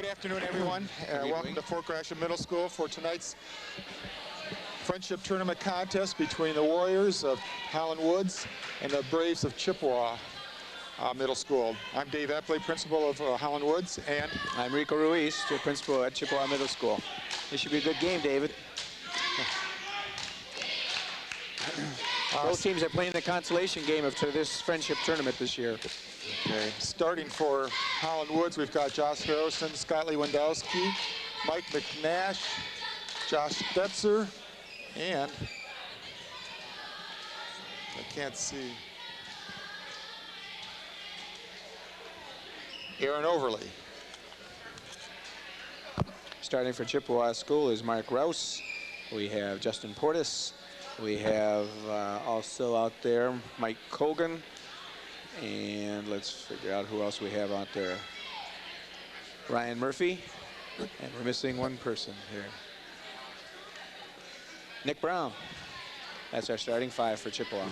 afternoon, everyone. Welcome to Fort Gratiot Middle School for tonight's friendship tournament contest between the Warriors of Hollandwoods and the Braves of Chippewa Middle School. I'm Dave Epley, principal of Hollandwoods, and I'm Rico Ruiz, the principal at Chippewa Middle School. This should be a good game, David. Both teams are playing the consolation game of this friendship tournament this year. Okay. Starting for Hollandwoods, we've got Josh Harrison, Scott Lewandowski, Mike McNash, Josh Stetzer, and I can't see, Aaron Overly. Starting for Chippewa School is Mark Rouse. We have Justin Portis. We have also out there Mike Cogan. And let's figure out who else we have out there. Ryan Murphy. And we're missing one person here. Nick Brown. That's our starting five for Chippewa.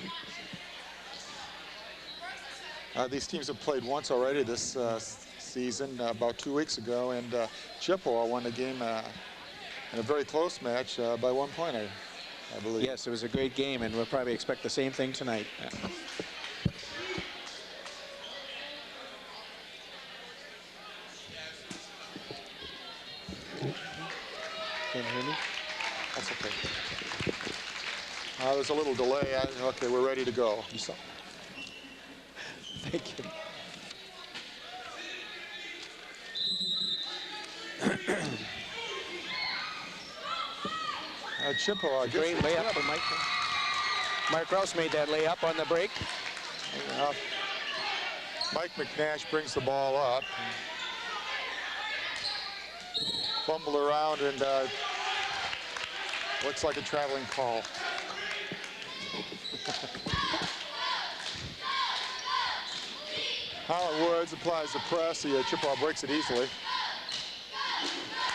These teams have played once already this season, about 2 weeks ago, and Chippewa won the game in a very close match by 1 point, I believe. Yes, it was a great game, and we'll probably expect the same thing tonight. Can you hear me? That's okay. There's a little delay. Okay, we're ready to go. Thank you. Chippewa. Great layup for Mike. Mark Rouse made that layup on the break. Mike McNash brings the ball up. Fumbled around and looks like a traveling call. Hollandwoods applies the press. The Chippewa breaks it easily.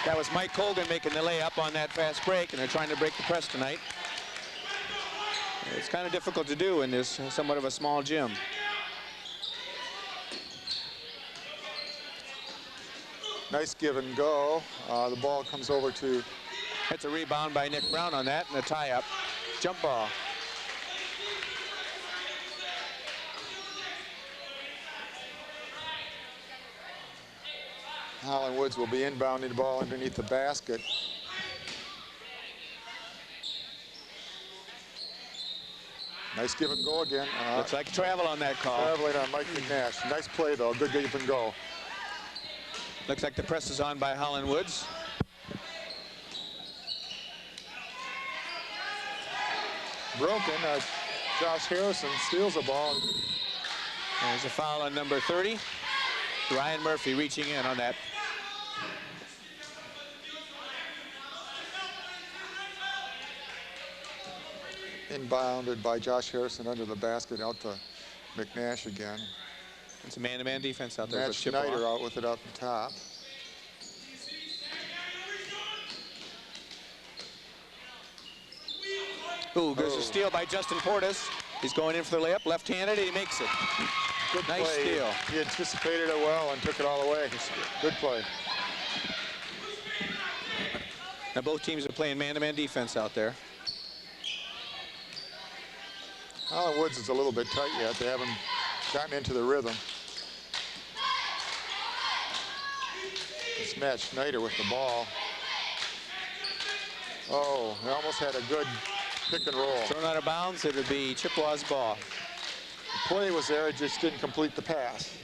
That was Mike Colgan making the layup on that fast break, and they're trying to break the press tonight. It's kind of difficult to do in this somewhat of a small gym. Nice give and go. The ball comes over to... It's a rebound by Nick Brown on that, and a tie-up. Jump ball. Hollandwoods will be inbounding the ball underneath the basket. Nice give and go again. Looks like travel on that call. Traveling on Mike McNash. Nice play, though. Good give and go. Looks like the press is on by Hollandwoods. Broken. Josh Harrison steals the ball. There's a foul on number 30. Ryan Murphy reaching in on that. Inbounded by Josh Harrison under the basket out to McNash again. It's a man-to-man defense out there. Matt Schneider out with it up the top. Ooh, there's a steal by Justin Portis. He's going in for the layup, left-handed, and he makes it. Good nice play. Steal. He anticipated it well and took it all away. Good play. Now both teams are playing man-to-man defense out there. Hollandwoods is a little bit tight yet. They haven't gotten into the rhythm. It's Matt Schneider with the ball. Oh, he almost had a good pick and roll. Thrown out of bounds, it would be Chippewa's ball. The play was there, it just didn't complete the pass.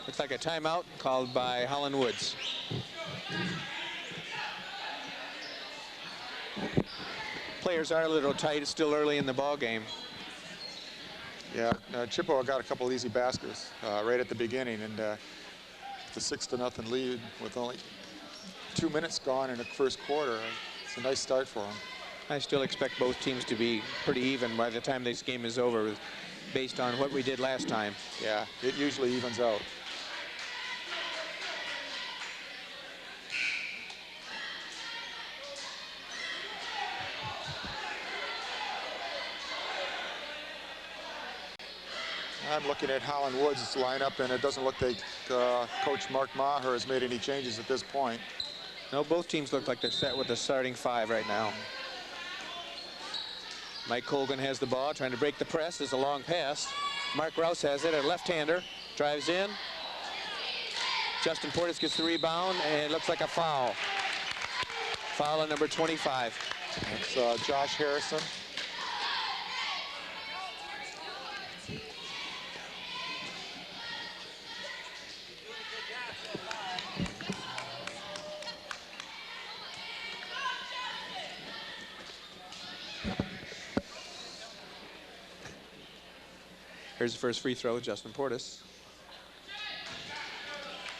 Looks like a timeout called by Hollandwoods. Players are a little tight. It's still early in the ball game. Yeah, Chippewa got a couple of easy baskets right at the beginning, and the 6-0 lead with only 2 minutes gone in the first quarter. It's a nice start for them. I still expect both teams to be pretty even by the time this game is over, based on what we did last time. Yeah, it usually evens out. I'm looking at Hollandwoods' lineup, and it doesn't look like Coach Mark Maher has made any changes at this point. No, both teams look like they're set with the starting 5 right now. Mike Colgan has the ball, trying to break the press. There's a long pass. Mark Rouse has it, a left-hander. Drives in. Justin Portis gets the rebound, and it looks like a foul. Foul on number 25. It's Josh Harrison. Here's the first free throw, Justin Portis.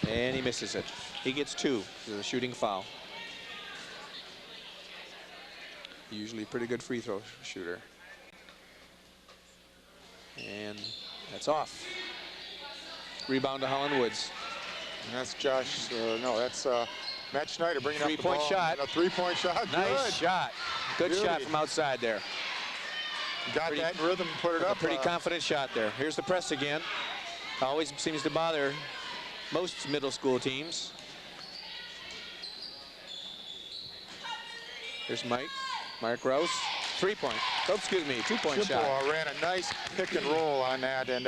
And he misses it. He gets 2. There's a shooting foul. Usually a pretty good free throw shooter. And that's off. Rebound to Hollandwoods. And that's Josh, no, that's Matt Schneider bringing up the ball. Three-point shot. A three-point shot. Nice Good. shot. Good Beauty. shot from outside there. Got that in rhythm and put it up. A pretty confident shot there. Here's the press again. Always seems to bother most middle school teams. Here's Mark Rouse. 3-point. Oh, excuse me, 2-point shot. Chippewa ran a nice pick and roll on that and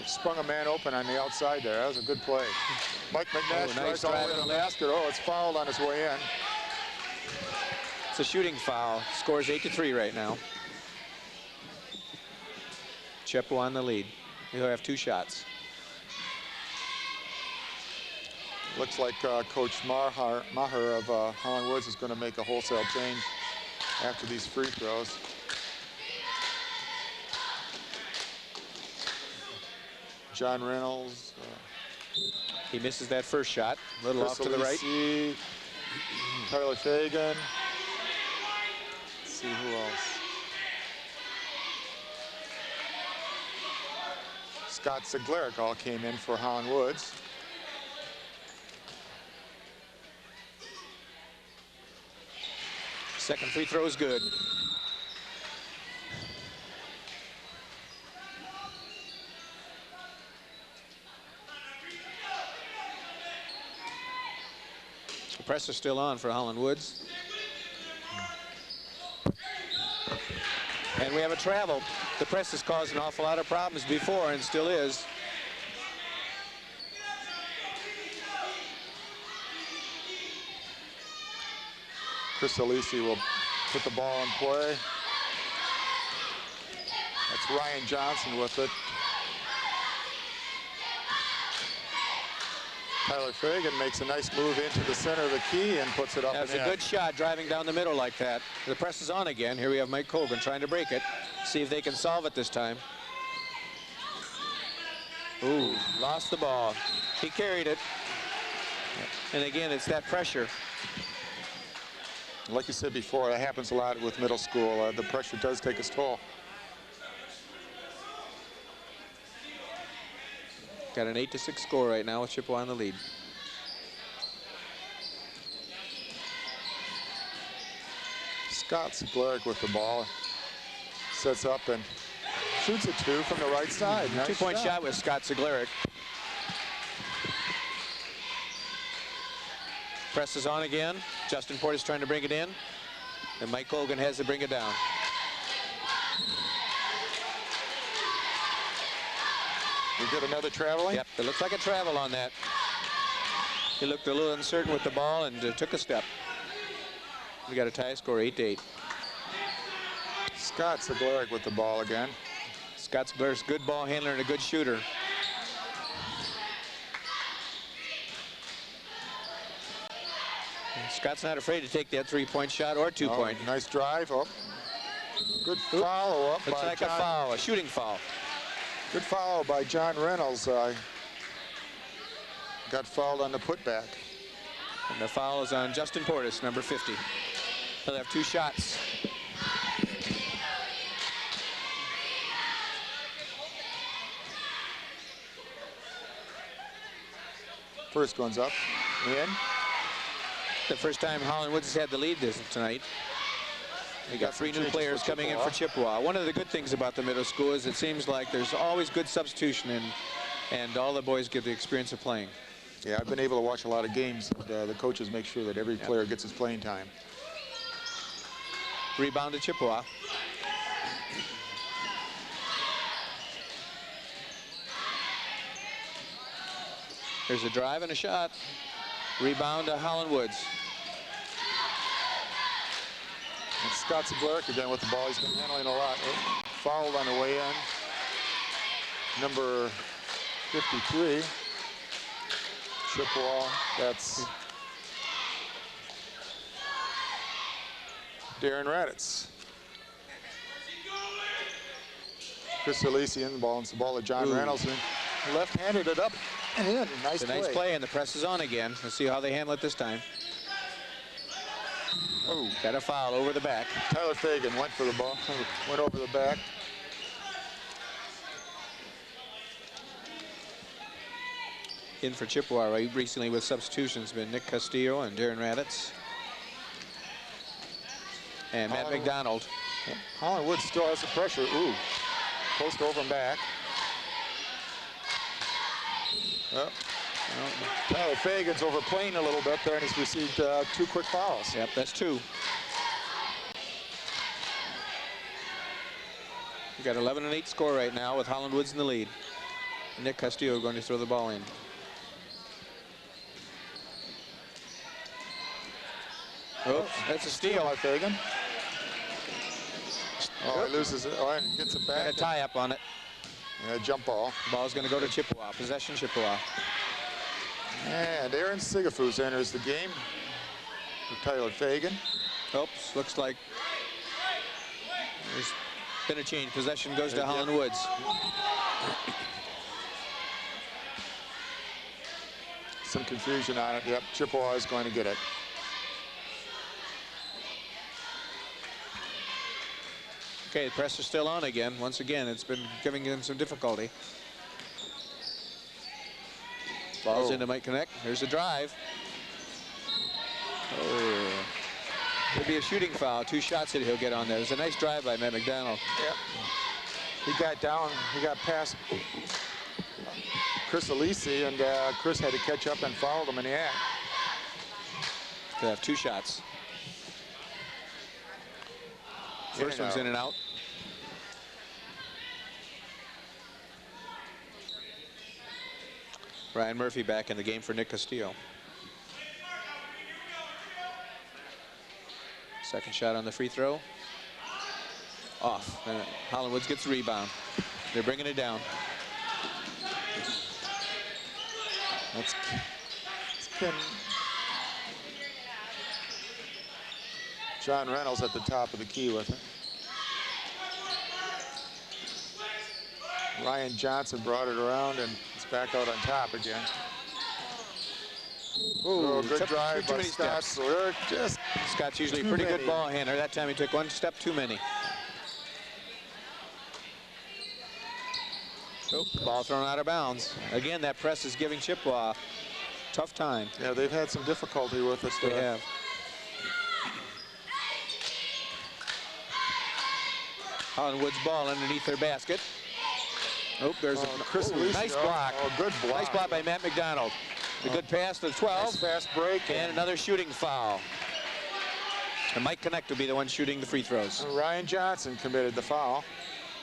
sprung a man open on the outside there. That was a good play. Mike McNash nice drives all the way to the basket. Oh, it's fouled on his way in. It's a shooting foul. Scores 8-3 right now. Chippewa on the lead. He'll have 2 shots. Looks like Coach Maher of Hollandwoods is going to make a wholesale change after these free throws. John Reynolds. He misses that first shot. A little off to the right. Tyler Fagan. Let's see who else. Scott Zieglerich all came in for Hollandwoods. Second free throw is good. The press is still on for Hollandwoods. And we have a travel. The press has caused an awful lot of problems before and still is. Chris Alisi will put the ball in play. That's Ryan Johnson with it. Tyler Fagan makes a nice move into the center of the key and puts it up. That's a good shot driving down the middle like that. The press is on again. Here we have Mike Colgan trying to break it. See if they can solve it this time. Ooh, lost the ball. He carried it. And again, it's that pressure. Like you said before, that happens a lot with middle school. The pressure does take its toll. Got an 8-6 score right now with Chippewa on the lead. Scott Zieglerich with the ball. Sets up and shoots a 2 from the right side. Nice 2-point shot with Scott Zieglerich. Press is on again. Justin Portis trying to bring it in. And Mike Colgan has to bring it down. We get another traveling? Yep, it looks like a travel on that. He looked a little uncertain with the ball and took a step. We got a tie score, 8-8. Scott Zieglerich with the ball again. Scott Zieglerich, good ball handler and a good shooter. Scott's not afraid to take that 3-point shot or 2-point. Oh, nice drive. Oh. Good follow-up. Looks like a foul, a shooting foul. Good follow by John Reynolds. Got fouled on the putback. And the foul is on Justin Portis, number 50. He'll have 2 shots. First one's up, in. The first time Hollandwoods has had the lead tonight. We got 3 new players coming in for Chippewa. One of the good things about the middle school is it seems like there's always good substitution, and all the boys get the experience of playing. Yeah, I've been able to watch a lot of games. The coaches make sure that every player gets his playing time. Rebound to Chippewa. There's a drive and a shot. Rebound to Hollandwoods. And Scott Zaglarek again with the ball. He's been handling a lot. Fouled on the way in. Number 53. Chippewa. That's Darren Raditz. Chris Alisi in the ball. It's the ball to John Reynolds. And left-handed it up and in. Nice play. Nice play, and the press is on again. Let's see how they handle it this time. Oh, got a foul over the back. Tyler Fagan went for the ball. Went over the back. In for Chippewa recently with substitutions been Nick Castillo and Darren Raditz. And Matt McDonald. Hollandwoods still has the pressure. Ooh. Post over and back. Well, Tyler Fagan's overplaying a little bit there, and he's received 2 quick fouls. Yep, that's 2. We got 11-8 score right now with Hollandwoods in the lead. Nick Castillo going to throw the ball in. Oops, that's a steal. By Fagan. Oh, he loses it. Oh, and gets it back. Got a tie up on it. Yeah, jump ball. Ball's going to go to Chippewa. Possession Chippewa. And Aaron Sigafus enters the game for Tyler Fagan. Oops, looks like there's been a change. Possession goes to Hollandwoods. Some confusion on it. Yep, Chippewa is going to get it. Okay, the press is still on again. Once again, it's been giving them some difficulty. Ball's into Mike Connect. There's a drive. Oh. Could be a shooting foul. 2 shots that he'll get on there. There's a nice drive by Matt McDonald. Yep. He got down. He got past Chris Alisi, and Chris had to catch up and fouled him in the act. They have 2 shots. First one's in and out. Ryan Murphy back in the game for Nick Castillo. Second shot on the free throw. Off. Hollandwoods gets the rebound. They're bringing it down. That's Ken. John Reynolds at the top of the key with it. Ryan Johnson brought it around, and it's back out on top again. Ooh, good drive by Scott. Scott's usually a pretty good ball handler. That time he took 1 step too many. Oh, ball thrown out of bounds. Again, that press is giving Chippewa a tough time. Yeah, they've had some difficulty with it. They have. Hollandwoods ball underneath their basket. Oh, there's a nice block. Oh, good block. Nice block by Matt McDonald. A good pass to 12. Nice fast break. And another shooting foul. And Mike Connect will be the one shooting the free throws. Ryan Johnson committed the foul.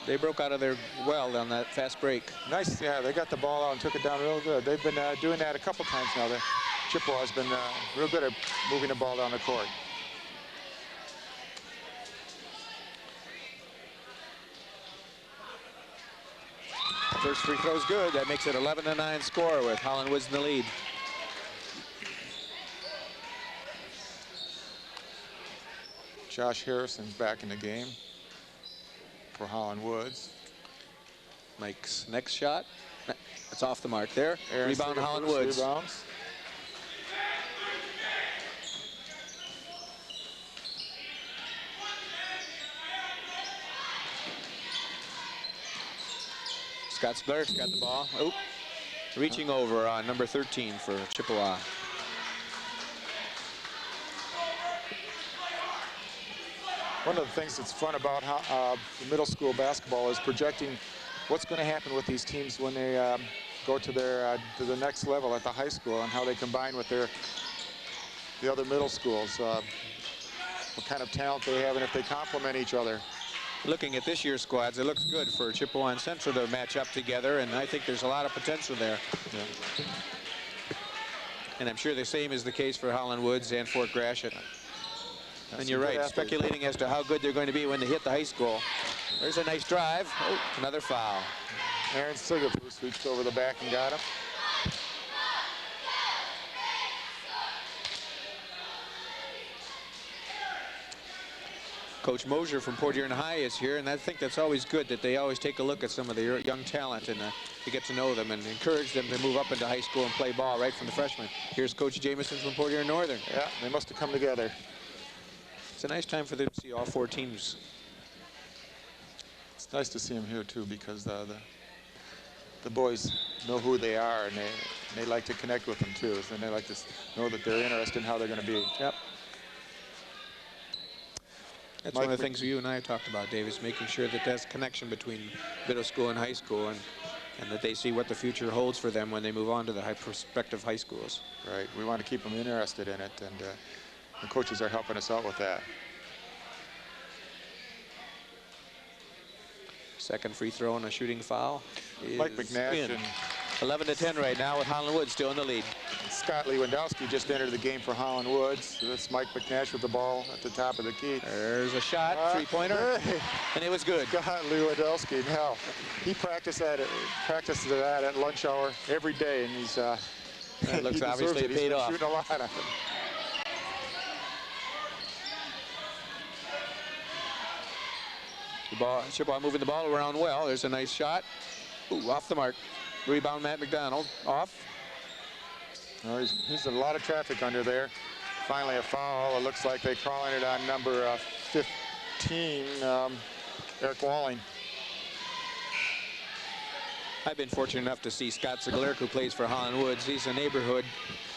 They broke out of their well on that fast break. Nice, yeah, they got the ball out and took it down real good. They've been doing that a couple times now. Chippewa's been real good at moving the ball down the court. First free throw's good. That makes it 11-9 score with Hollandwoods in the lead. Josh Harrison's back in the game for Hollandwoods. Mike's next shot. It's off the mark there. Aaron Rebound Hollandwoods. Rebounds. Scott Zaglarek's got the ball. Oh, reaching over on number 13 for Chippewa. One of the things that's fun about the middle school basketball is projecting what's going to happen with these teams when they go to the next level at the high school, and how they combine with the other middle schools. What kind of talent they have, and if they complement each other. Looking at this year's squads, it looks good for Chippewa and Central to match up together, and I think there's a lot of potential there. Yeah. And I'm sure the same is the case for Hollandwoods and Fort Gratiot. And you're right, speculating as to how good they're going to be when they hit the high school. There's a nice drive. Oh, another foul. Aaron Sigafus reached over the back and got him. Coach Mosier from Port Huron High is here, and I think that's always good that they always take a look at some of the young talent and to get to know them and encourage them to move up into high school and play ball right from the freshman. Here's Coach Jameson from Port Huron Northern. Yeah, they must have come together. It's a nice time for them to see all 4 teams. It's nice to see them here too, because the boys know who they are, and they like to connect with them too, and they like to know that they're interested in how they're going to be. Yep. That's one of the things you and I talked about, Dave, is making sure that there's connection between middle school and high school, and that they see what the future holds for them when they move on to the prospective high schools. Right. We want to keep them interested in it, and the coaches are helping us out with that. Second free throw and a shooting foul. Mike McNash. And 11-10 right now with Hollandwoods still in the lead. Scott Lewandowski just entered the game for Hollandwoods. So that's Mike McNash with the ball at the top of the key. There's a shot, three-pointer, and it was good. Scott Lewandowski. Now, he practices that at lunch hour every day, and he's it looks obviously paid off. Shooting a lot of it. Chippewa moving the ball around well. There's a nice shot. Ooh, off the mark. Rebound, Matt McDonald. Off. Oh, he's a lot of traffic under there. Finally a foul. It looks like they're calling it on number 15, Eric Walling. I've been fortunate enough to see Scott Ziegler, who plays for Hollandwoods. He's a neighborhood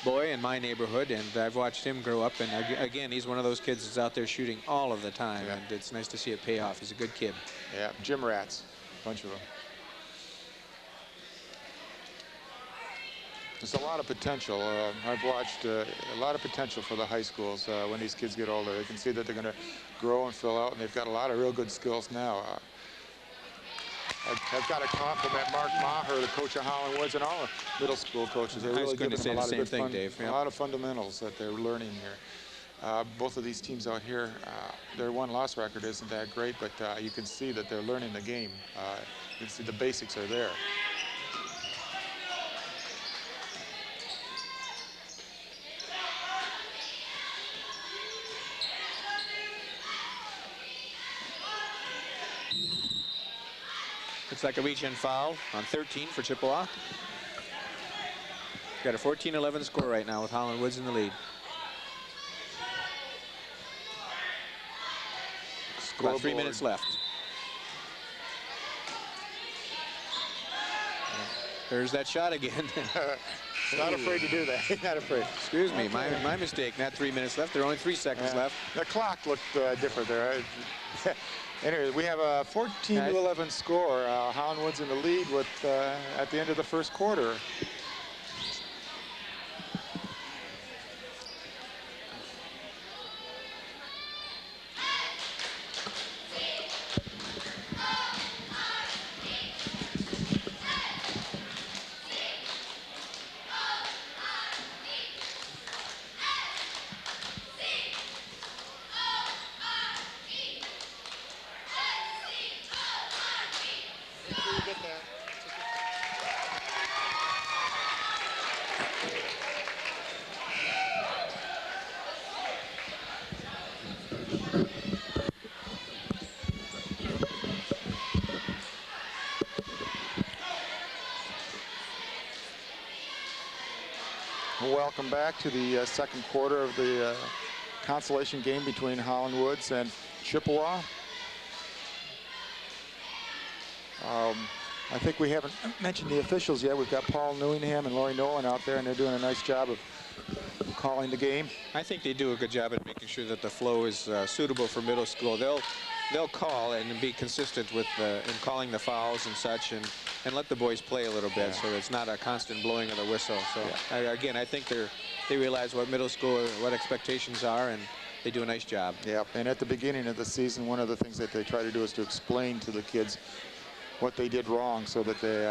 boy in my neighborhood, and I've watched him grow up. And again, he's one of those kids that's out there shooting all of the time, and it's nice to see it pay off. He's a good kid. Yeah, gym rats, a bunch of them. There's a lot of potential. I've watched a lot of potential for the high schools when these kids get older. They can see that they're going to grow and fill out, and they've got a lot of real good skills now. I've got to compliment Mark Maher, the coach of Hollandwoods, and all the middle school coaches. They're really giving them a lot of good a lot of fundamentals that they're learning here. Both of these teams out here, their win-loss record isn't that great, but you can see that they're learning the game. You can see the basics are there. Looks like a reach-in foul on 13 for Chippewa. Got a 14-11 score right now with Hollandwoods in the lead. About 3 minutes left. There's that shot again. Not afraid to do that. Not afraid. Excuse me, my mistake. Not 3 minutes left. There are only 3 seconds left. The clock looked different there. Anyway, we have a 14-11 score. Hollandwoods in the lead with at the end of the first quarter. Welcome back to the second quarter of the consolation game between Hollandwoods and Chippewa. I think we haven't mentioned the officials yet. We've got Paul Newingham and Lori Nolan out there, and they're doing a nice job of calling the game. I think they do a good job at making sure that the flow is suitable for middle school. They'll call and be consistent with in calling the fouls and such, and let the boys play a little bit, so it's not a constant blowing of the whistle. So again, I think they realize what middle school, what expectations are, and they do a nice job. Yeah, and at the beginning of the season, one of the things that they try to do is to explain to the kids what they did wrong so that they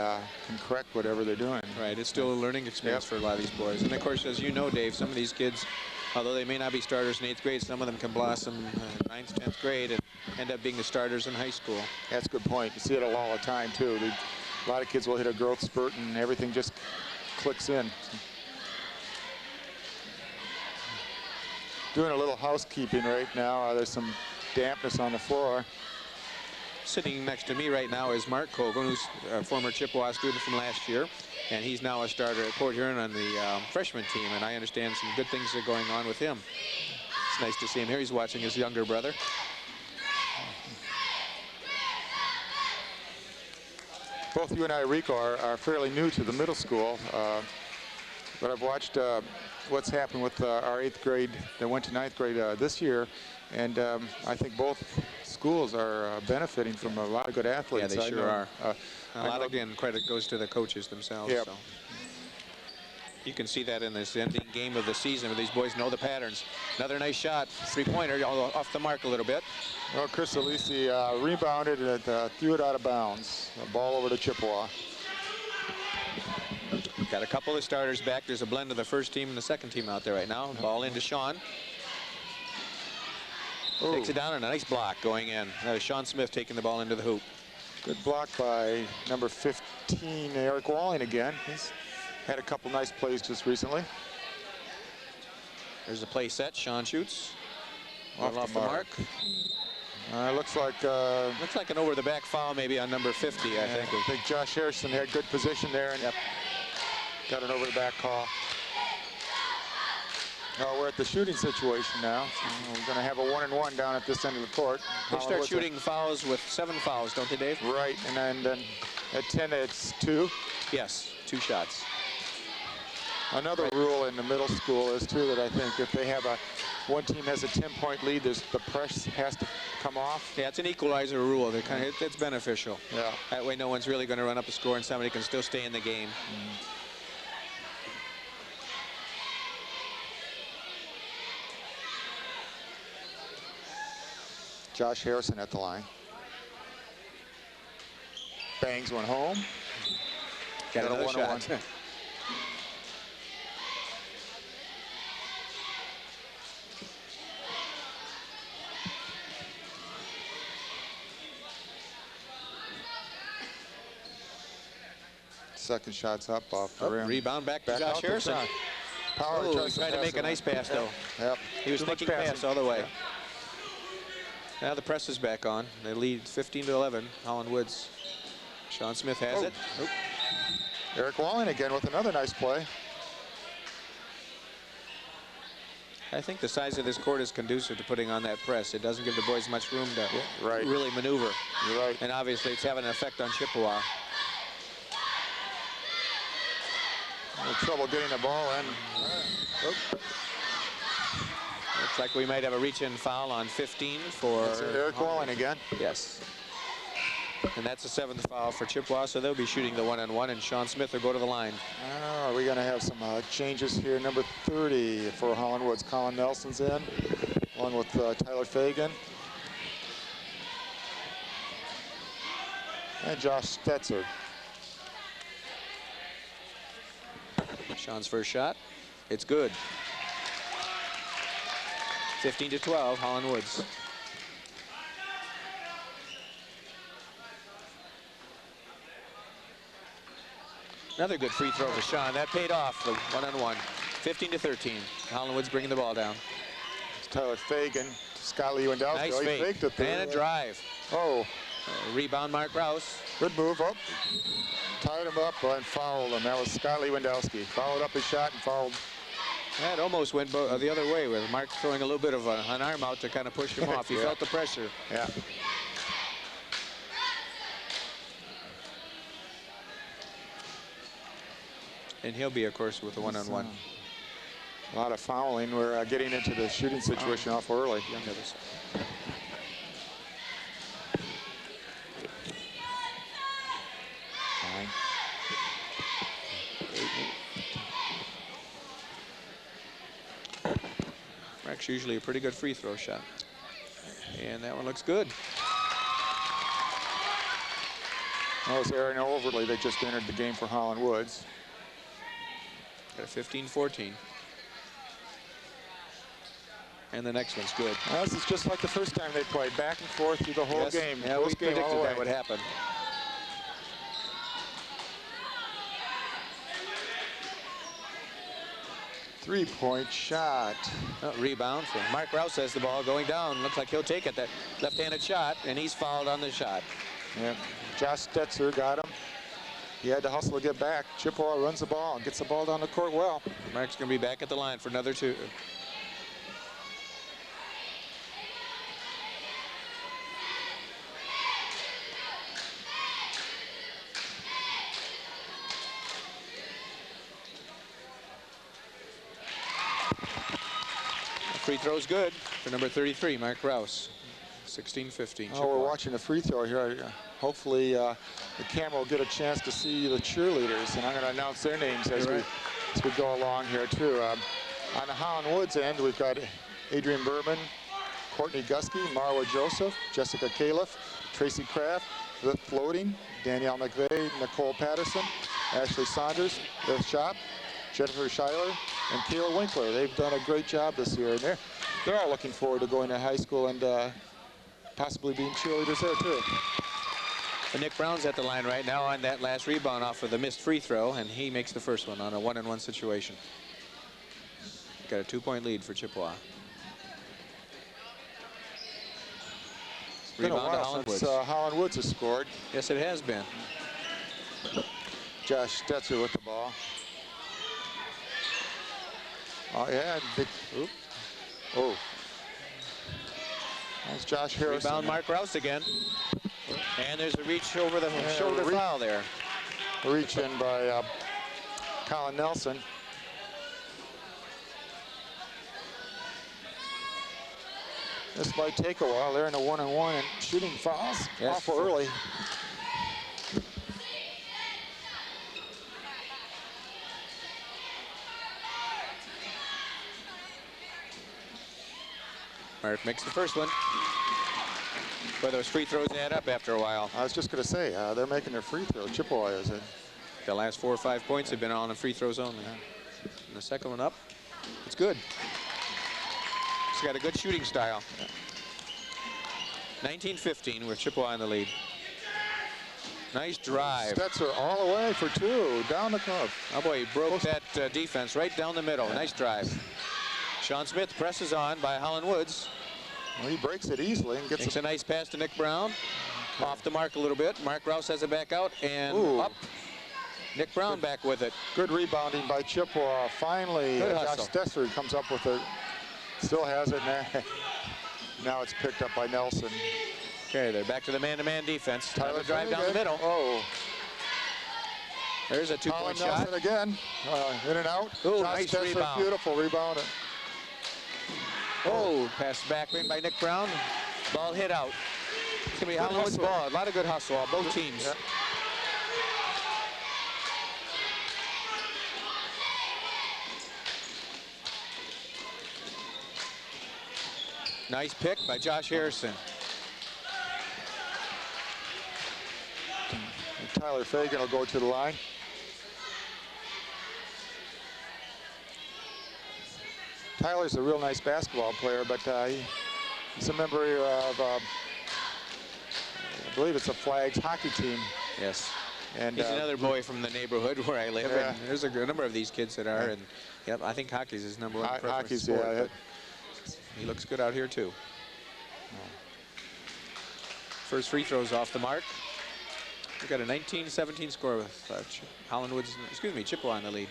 can correct whatever they're doing. Right, it's still a learning experience for a lot of these boys. And of course, as you know, Dave, some of these kids, although they may not be starters in 8th grade, some of them can blossom 9th, 10th grade and end up being the starters in high school. That's a good point. You see it all the time, too. A lot of kids will hit a growth spurt and everything just clicks in. Doing a little housekeeping right now. There's some dampness on the floor. Sitting next to me right now is Mark Cogan, who's a former Chippewa student from last year, and he's now a starter at Port Huron on the freshman team, and I understand some good things are going on with him. It's nice to see him here. He's watching his younger brother. Both you and I, Rico, are fairly new to the middle school, but I've watched what's happened with our 8th grade that went to 9th grade this year, and I think both schools are benefiting from a lot of good athletes. Yeah, they sure are. A lot, again, credit goes to the coaches themselves. Yep. So. You can see that in this ending game of the season where these boys know the patterns. Another nice shot, three-pointer, off the mark a little bit. Well, Chris Alisi rebounded and threw it out of bounds. A ball over to Chippewa. Got a couple of starters back. There's a blend of the first team and the second team out there right now. Ball into Sean. Ooh. Takes it down and a nice block going in. Sean Smith taking the ball into the hoop. Good block by number 15, Eric Walling again. He's had a couple nice plays just recently. There's a play set. Sean shoots. Off the mark. Looks like an over-the-back foul maybe on number 50, I think. I think Josh Harrison had good position there and got an over-the-back call. We're at the shooting situation now. So we're going to have a 1-and-1 down at this end of the court. They start shooting fouls with 7 fouls, don't they, Dave? Right, and then at 10 it's 2. Yes, 2 shots. Another rule in the middle school is too that I think if they have one team has a 10-point lead, the press has to come off. Yeah, it's an equalizer rule. It's beneficial. Yeah. That way, no one's really going to run up a score, and somebody can still stay in the game. Josh Harrison at the line. Bangs one home. Got another 1-on-1. shot. Second shot's up off the rim. Rebound back to Josh Harrison. Power trying to make a nice pass, though. Yep. He was thinking pass all the way. Now the press is back on. They lead 15-11, Hollandwoods. Sean Smith has it. Eric Walling again with another nice play. I think the size of this court is conducive to putting on that press. It doesn't give the boys much room to really maneuver. You're right. And obviously it's having an effect on Chippewa. No trouble getting the ball in. Looks like we might have a reach-in foul on 15 for Eric Walling again. Yes. And that's the 7th foul for Chippewa, so they'll be shooting the 1-on-1, and Sean Smith will go to the line. Are we going to have some changes here? Number 30 for Hollandwoods. Colin Nelson's in, along with Tyler Fagan. And Josh Stetzer. Sean's first shot. It's good. 15-12, Hollandwoods. Another good free throw for Sean. That paid off, the 1-on-1. 15-13. Hollandwoods bringing the ball down. It's Tyler Fagan. Scott Lewandowski. Nice fake. And a drive. Rebound, Mark Rouse. Good move up. Tied him up and fouled him. That was Scott Lewandowski. Followed up his shot and fouled. That almost went the other way, with Mark throwing a little bit of an arm out to kind of push him off. He felt the pressure. Yeah. And he'll be, of course, with a one-on-one. A lot of fouling. We're getting into the shooting situation awful early. Young other side. Mark's usually a pretty good free throw shot. And that one looks good. That was Aaron Overly that just entered the game for Hollandwoods. Got a 15-14. And the next one's good. This is just like the first time they played, back and forth through the whole game. Yeah, we predicted that would happen. Three-point shot. Rebound from Mark Rouse has the ball going down. Looks like he'll take it, that left-handed shot, and he's fouled on the shot. Yeah, Josh Stetzer got him. He had to hustle to get back. Chippewa runs the ball and gets the ball down the court well. Mark's going to be back at the line for another two. Free throw's good for number 33, Mark Rouse. 16-15. Oh, we're watching the free throw here. Hopefully the camera will get a chance to see the cheerleaders, and I'm going to announce their names as we go along here too. On the Hollandwoods end, we've got Adrian Berman, Courtney Gusky, Marwa Joseph, Jessica Califf, Tracy Kraft, Liv Floating, Danielle McVeigh, Nicole Patterson, Ashley Saunders, Liv Shop, Jennifer Schuyler, and Kayla Winkler. They've done a great job this year, and they're all looking forward to going to high school and possibly being cheerleaders there too. And Nick Brown's at the line right now on that last rebound off of the missed free throw, and he makes the first one on a one-on-one situation. Got a 2-point lead for Chippewa. It's been a while since Hollandwoods has scored. Yes, it has been. Josh Stetzer with the ball. Oh, yeah. Oop. Oh. That's Josh Harrison. Rebound Mark Rouse again. And there's a reach over the shoulder foul there. A reach in by Colin Nelson. This might take a while. They're in a one-on-one and shooting fouls awful early. Mark makes the first one. But those free throws add up after a while. I was just going to say, they're making their free throw. Chippewa is it. The last 4 or 5 points have been on the free throws only. And the second one up, it's good. He's got a good shooting style. 19-15 with Chippewa in the lead. Nice drive. Stetzer all the way for two, down the club. Oh boy, he broke that defense right down the middle. Nice drive. Sean Smith presses on by Hollandwoods. Well, he breaks it easily and gets a nice pass to Nick Brown. Okay. Off the mark a little bit. Mark Rouse has it back out and up. Nick Brown back with it. Good rebounding by Chippewa. Finally, Josh Stetzer comes up with it. Still has it. Now it's picked up by Nelson. Okay, they're back to the man-to-man defense. Tyler drive down the middle. Oh. There's a two-point shot. Nelson again. In and out. Oh, nice Stetzer, rebound. Beautiful rebound. Oh, pass back by Nick Brown. Ball hit out. It's going to be Hollandwoods ball. A lot of good hustle on both teams. Yeah. Nice pick by Josh Harrison. And Tyler Fagan will go to the line. Tyler's a real nice basketball player, but he's a member of, I believe it's a Flags hockey team. Yes. And he's another boy from the neighborhood where I live. Yeah. And there's a number of these kids that are. And yep, I think hockey's his number one preference hockey's, sport. Yeah. He looks good out here too. First free throws off the mark. We've got a 19-17 score with Hollandwoods, excuse me, Chippewa in the lead.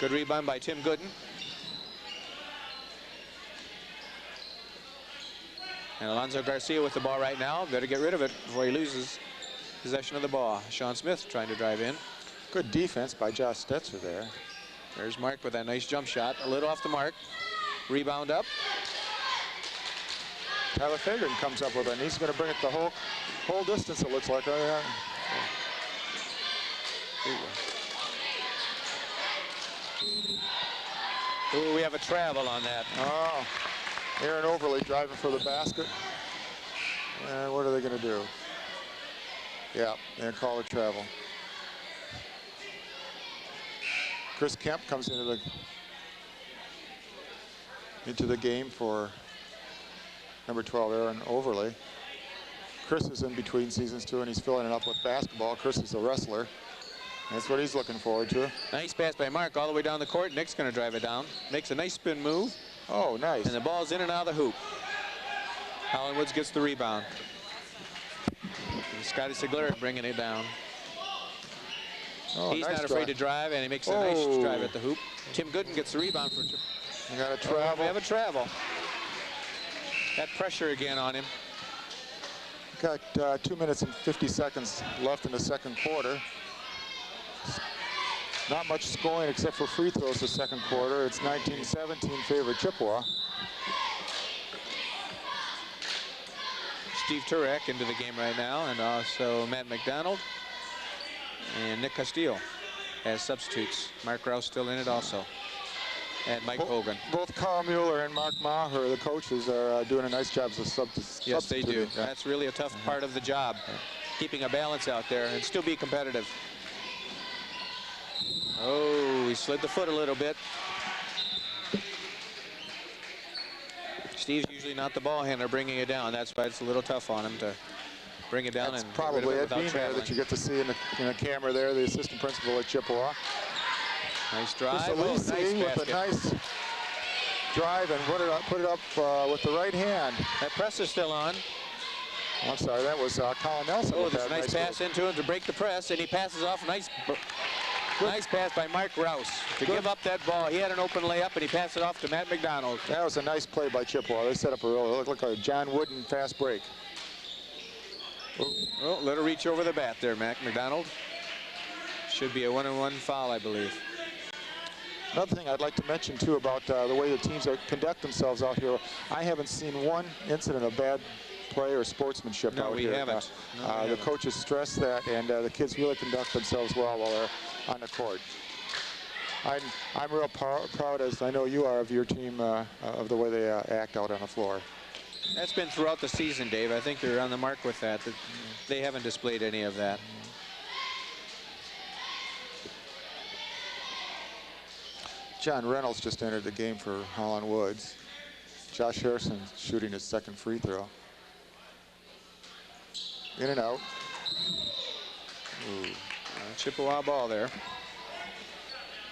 Good rebound by Tim Gooden. And Alonso Garcia with the ball right now. Better get rid of it before he loses possession of the ball. Sean Smith trying to drive in. Good defense by Josh Stetzer there. There's Mark with that nice jump shot. A little off the mark. Rebound up. Tyler Fagan comes up with it, and he's going to bring it the whole distance, it looks like. Oh, yeah. Ooh, we have a travel on that. Oh, Aaron Overly driving for the basket. And what are they going to do? Yeah, they call it travel. Chris Kemp comes into the game for number 12, Aaron Overly. Chris is in between seasons too, and he's filling it up with basketball. Chris is a wrestler. That's what he's looking forward to. Nice pass by Mark all the way down the court. Nick's going to drive it down. Makes a nice spin move. Oh, nice. And the ball's in and out of the hoop. Hollandwoods gets the rebound. And Scotty Segler bringing it down. Oh, he's nice not afraid to drive, and he makes a nice drive at the hoop. Tim Gooden gets the rebound for. You got a travel. We have a travel. That pressure again on him. Got 2 minutes and 50 seconds left in the second quarter. Not much scoring except for free throws the second quarter. It's 19-17 favor Chippewa. Steve Turek into the game right now, and also Matt McDonald and Nick Castillo as substitutes. Mark Rouse still in it also. And Mike Hogan. Both Carl Mueller and Mark Maher, the coaches, are doing a nice job as a substitute. Yes, they do. Yeah. That's really a tough part of the job, keeping a balance out there and still be competitive. Oh, he slid the foot a little bit. Steve's usually not the ball handler bringing it down. That's why it's a little tough on him to bring it down. That's and probably Ed Bean there that you get to see in the camera there, the assistant principal at Chippewa. Nice drive. Nice with a nice drive and put it up with the right hand. That press is still on. I'm sorry, that was Colin Nelson. Oh, there's a nice pass into him to break the press, and he passes off. Nice pass by Mark Rouse to give up that ball. He had an open layup, and he passed it off to Matt McDonald. That was a nice play by Chippewa. They set up a looked like a John Wooden fast break. Oh, let her reach over the bat there, Matt McDonald. Should be a 1-on-1 foul, I believe. Another thing I'd like to mention, too, about the way the teams conduct themselves out here, I haven't seen one incident of bad play or sportsmanship out here. We haven't. The coaches stress that, and the kids really conduct themselves well while they're on the court. I'm real proud, as I know you are, of your team, of the way they act out on the floor. That's been throughout the season, Dave. I think you're on the mark with that. They haven't displayed any of that. John Reynolds just entered the game for Hollandwoods. Josh Harrison shooting his second free throw. In and out. Chippewa ball there.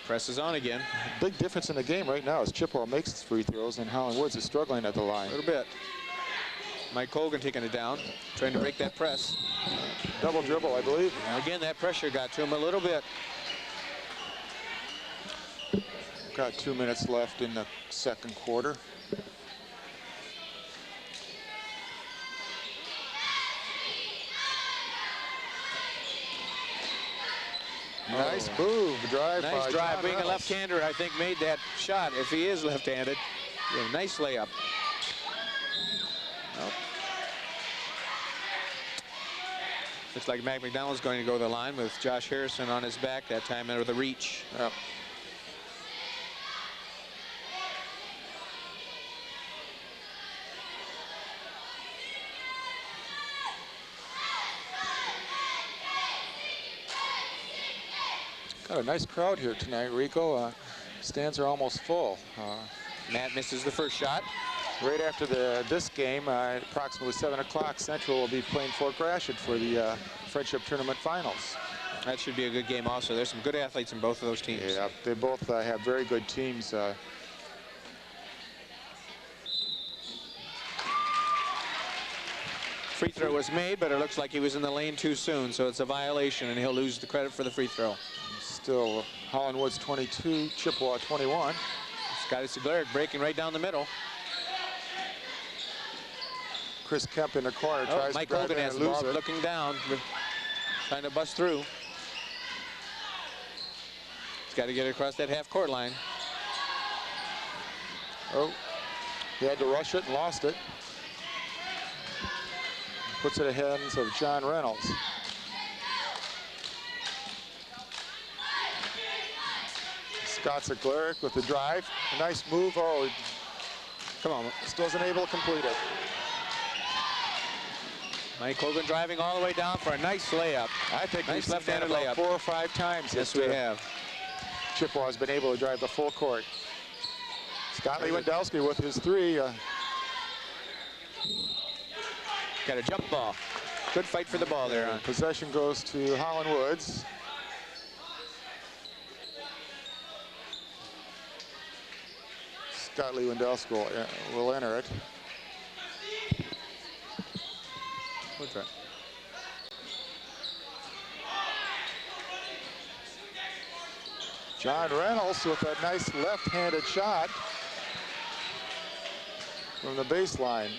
Presses on again. Big difference in the game right now is Chippewa makes its free throws and Hollandwoods is struggling at the line. A little bit. Mike Colgan taking it down, trying to break that press. Double dribble, I believe. And again, that pressure got to him a little bit. Got 2 minutes left in the second quarter. Nice move, drive. Nice drive. Being a left-hander, I think, made that shot. If he is left-handed, yeah, nice layup. Nope. Looks like Mac McDonald's going to go to the line with Josh Harrison on his back that time under the reach. Yep. Got a nice crowd here tonight, Rico. Stands are almost full. Matt misses the first shot. Right after this game, approximately 7 o'clock, Central will be playing Fort Gratiot for the Friendship Tournament Finals. That should be a good game also. There's some good athletes in both of those teams. Yeah, they both have very good teams. Free throw was made, but it looks like he was in the lane too soon, so it's a violation, and he'll lose the credit for the free throw. Still Hollandwoods 22, Chippewa 21. Scotty Segler breaking right down the middle. Chris Kemp in the corner. Tries Mike to drive Hogan in has and the lose ball, it. looking down, trying to bust through. He's got to get it across that half-court line. Oh, he had to rush it and lost it. Puts it in the hands of John Reynolds. Scott Ziegler with the drive. A nice move. Oh, Come on. still wasn't able to complete it. Mike Hogan driving all the way down for a nice layup. I think Nice we've seen that left-handed about layup. 4 or 5 times. Yes, that, we have. Chippewa has been able to drive the full court. Scott Lewandowski with his 3. Got a jump ball. Good fight for the ball there. Possession goes to Hollandwoods. Scott Lewandowski will enter it. What's that? John Reynolds with a nice left-handed shot from the baseline.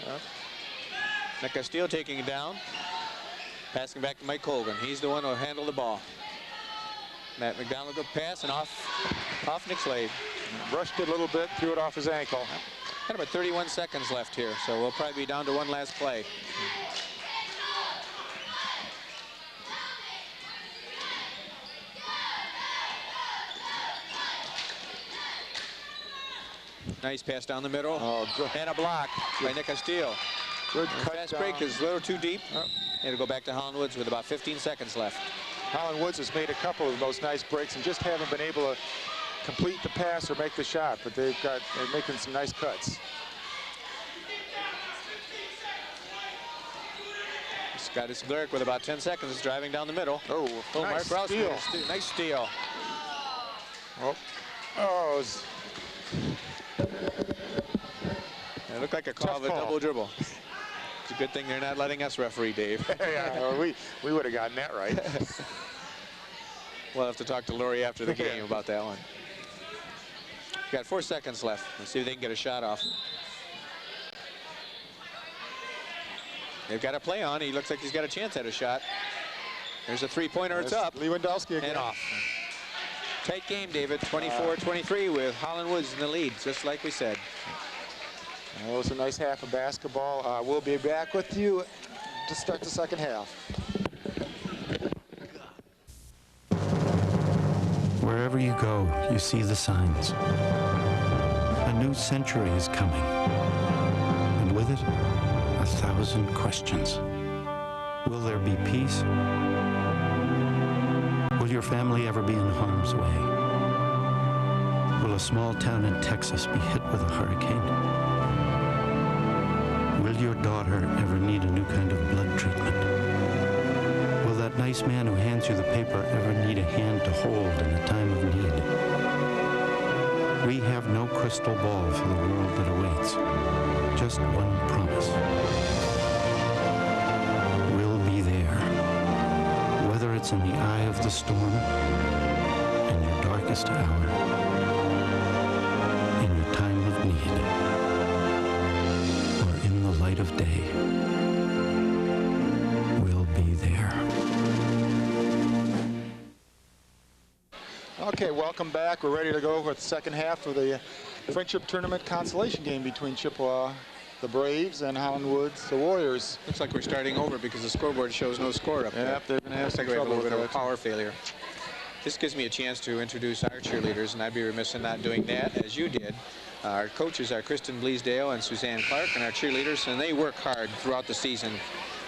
Nick Castillo taking it down. Passing back to Mike Hogan. He's the one who handled the ball. Matt McDonald, good pass, and off Nick Slade. Rushed it a little bit, threw it off his ankle. Got about 31 seconds left here, so we'll probably be down to one last play. Nice pass down the middle. Oh, good. And a block by Nick Castillo. Good cut Fast down. break is a little too deep. It'll go back to Hollandwoods with about 15 seconds left. Hollandwoods has made a couple of those nice breaks and just haven't been able to complete the pass or make the shot, but they're making some nice cuts. Scott Ziegler with about 10 seconds driving down the middle. Oh, nice Mark Rouse steal. Nice steal. Oh, It looked like a call of a double dribble. It's a good thing they're not letting us referee, Dave. yeah, well, we would have gotten that right. We'll have to talk to Laurie after the game about that one. Got 4 seconds left. Let's see if they can get a shot off. They've got a play on. He looks like he's got a chance at a shot. There's a three-pointer. It's up. Lewandowski again. And off. Tight game, David. 24-23 with Hollandwoods in the lead, just like we said. That was a nice half of basketball. We'll be back with you to start the second half. Wherever you go, you see the signs. A new century is coming, and with it, 1,000 questions. Will there be peace? Will your family ever be in harm's way? Will a small town in Texas be hit with a hurricane? Will your daughter ever need a new kind of blood treatment? Will that nice man who hands you the paper ever need a hand to hold in a time of need? We have no crystal ball for the world that awaits. Just one promise. We'll be there. Whether it's in the eye of the storm, in your darkest hour, in your time of need, or in the light of day, we'll be there. Okay, welcome back. We're ready to go with the second half of the Friendship Tournament consolation game between Chippewa, the Braves, and Hollandwoods, the Warriors. Looks like we're starting over because the scoreboard shows no score up there. Yep, they're going to have Looks some like we have a trouble little bit of a with that. power failure. This gives me a chance to introduce our cheerleaders, and I'd be remiss in not doing that, as you did. Our coaches are Kristen Bleasdale and Suzanne Clark, and our cheerleaders, and they work hard throughout the season.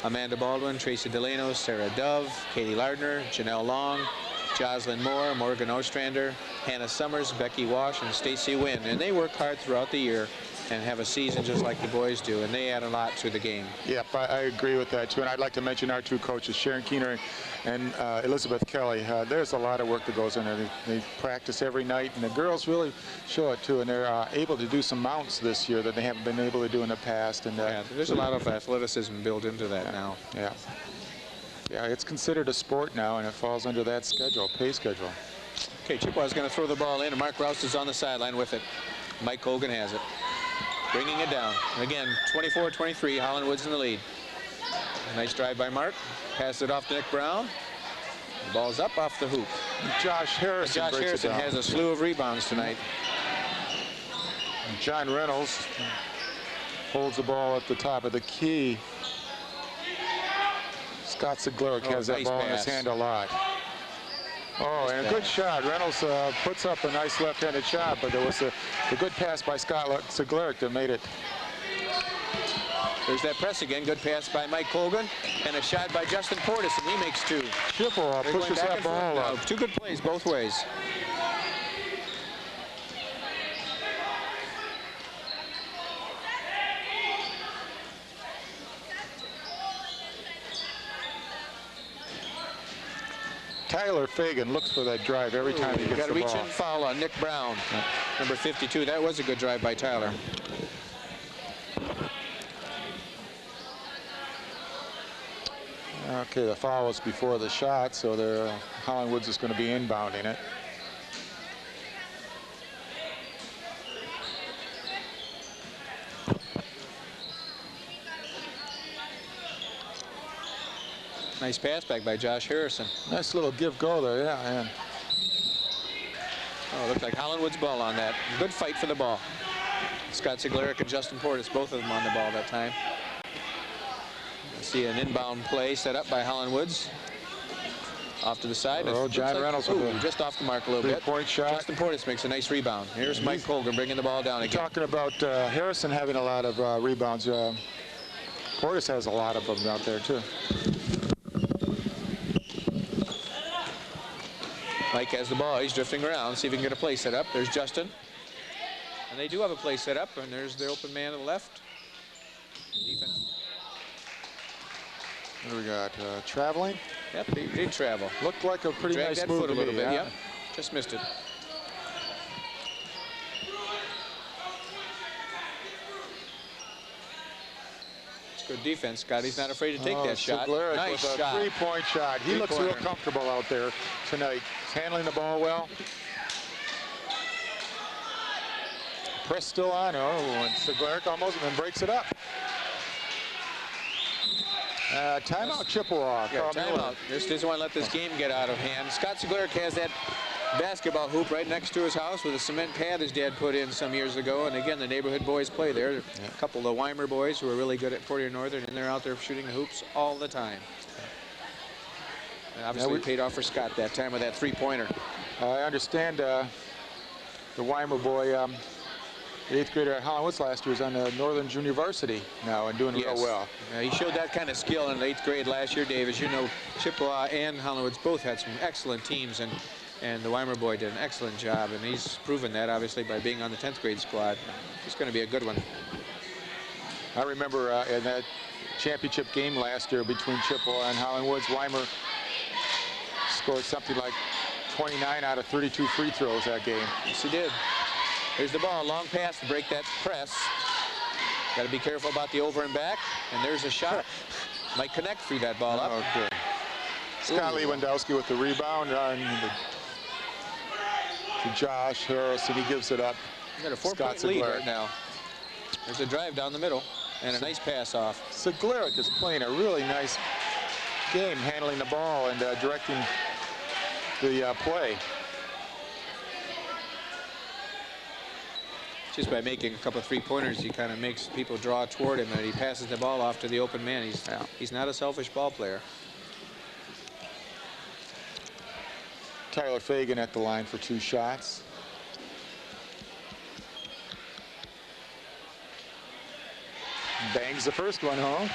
Amanda Baldwin, Tracy Delano, Sarah Dove, Katie Lardner, Janelle Long, Jocelyn Moore, Morgan Ostrander, Hannah Summers, Becky Walsh, and Stacy Wynn. And they work hard throughout the year and have a season just like the boys do, and they add a lot to the game. Yep, I agree with that, too. And I'd like to mention our two coaches, Sharon Keener and Elizabeth Kelly. There's a lot of work that goes in there. They practice every night, and the girls really show it, too. And they're able to do some mounts this year that they haven't been able to do in the past. And yeah, there's a lot of athleticism built into that now. Yeah. Yeah, it's considered a sport now, and it falls under that schedule, pay schedule. Okay, Chippewa's going to throw the ball in, and Mark Rouse is on the sideline with it. Mike Hogan has it. bringing it down. Again, 24-23, Hollandwoods in the lead. Nice drive by Mark. Pass it off to Nick Brown. The ball's up off the hoop. Josh Harrison has a slew of rebounds tonight. And John Reynolds holds the ball at the top of the key. Scott Zieglerich has that ball in his hand a lot. Oh, and a good shot. Reynolds puts up a nice left-handed shot, but there was a good pass by Scott Zieglerich that made it. There's that press again. Good pass by Mike Colgan, and a shot by Justin Portis, and he makes two. Chippewa pushes that ball up. Two good plays both ways. Tyler Fagan looks for that drive every time he gets the ball. Got a reach-in foul on Nick Brown, number 52. That was a good drive by Tyler. Okay, the foul was before the shot, so Hollandwoods is going to be inbounding it. Nice pass back by Josh Harrison. Nice little give-go there, yeah, man. Oh, looked like Hollandwood's ball on that. Good fight for the ball. Scott Zieglerich and Justin Portis, both of them on the ball that time. See an inbound play set up by Hollandwoods. Off to the side. Oh, John Reynolds with just off the mark a little bit. Three-point shot. Justin Portis makes a nice rebound. Here's Mike Colgan bringing the ball down again. Talking about Harrison having a lot of rebounds. Portis has a lot of them out there, too. Mike has the ball. He's drifting around. See if he can get a play set up. There's Justin. And they do have a play set up. And there's the open man to the left. Defense. What do we got? Traveling? Yep, he did travel. Looked like a pretty Dragged nice that move foot a little bit. yeah. Yep, just missed it. It's good defense, Scott. He's not afraid to take that shot. Nice shot. Three-point shot. He looks real comfortable out there tonight. He's handling the ball well. Press still on. Oh, and Zieglerich almost and then breaks it up. Timeout Chippewa. Yeah, timeout. Just doesn't want to let this game get out of hand. Scott Zieglerich has that basketball hoop right next to his house with a cement pad his dad put in some years ago. And again, the neighborhood boys play there. A couple of the Weimer boys who are really good at Porter Northern, and they're out there shooting the hoops all the time. And obviously, it paid off for Scott that time with that three-pointer. I understand the Weimer boy, the 8th grader at Hollandwoods last year, is on the Northern Junior Varsity now and doing real well. He showed that kind of skill in the 8th grade last year, Dave. As you know, Chippewa and Hollandwoods both had some excellent teams, and the Weimer boy did an excellent job, and he's proven that, obviously, by being on the 10th grade squad. It's going to be a good one. I remember in that championship game last year between Chippewa and Hollandwoods, Weimer scored something like 29 out of 32 free throws that game. Yes, he did. Here's the ball, long pass to break that press. Got to be careful about the over and back. And there's a shot. Might connect through that ball up. Okay. Scott Lewandowski with the rebound to Josh Harrison. He gives it up. He's got a 4-point lead right now. There's a drive down the middle and a nice pass off. Zieglerich is playing a really nice game, handling the ball and directing the play. Just by making a couple of three-pointers, he kind of makes people draw toward him, and he passes the ball off to the open man. He's not a selfish ball player. Tyler Fagan at the line for 2 shots. Bangs the first one home.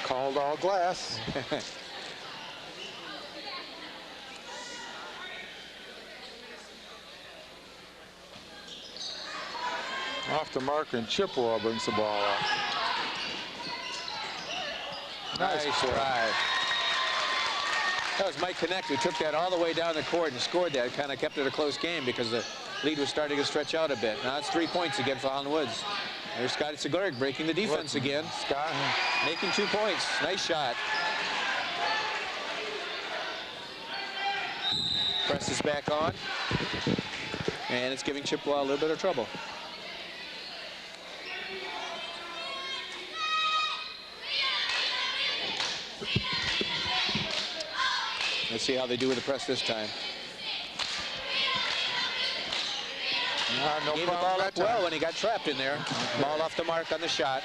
Called all glass. Off the mark, and Chippewa brings the ball up. Nice drive. That was Mike Connect who took that all the way down the court and scored that. Kind of kept it a close game because the lead was starting to stretch out a bit. Now it's 3 points again for Hollandwoods. There's Scott Zieglerich breaking the defense again. Scott making 2 points. Nice shot. Presses back on. And it's giving Chippewa a little bit of trouble. Let's see how they do with the press this time. No Gave the ball up well when he got trapped in there. Ball off the mark on the shot.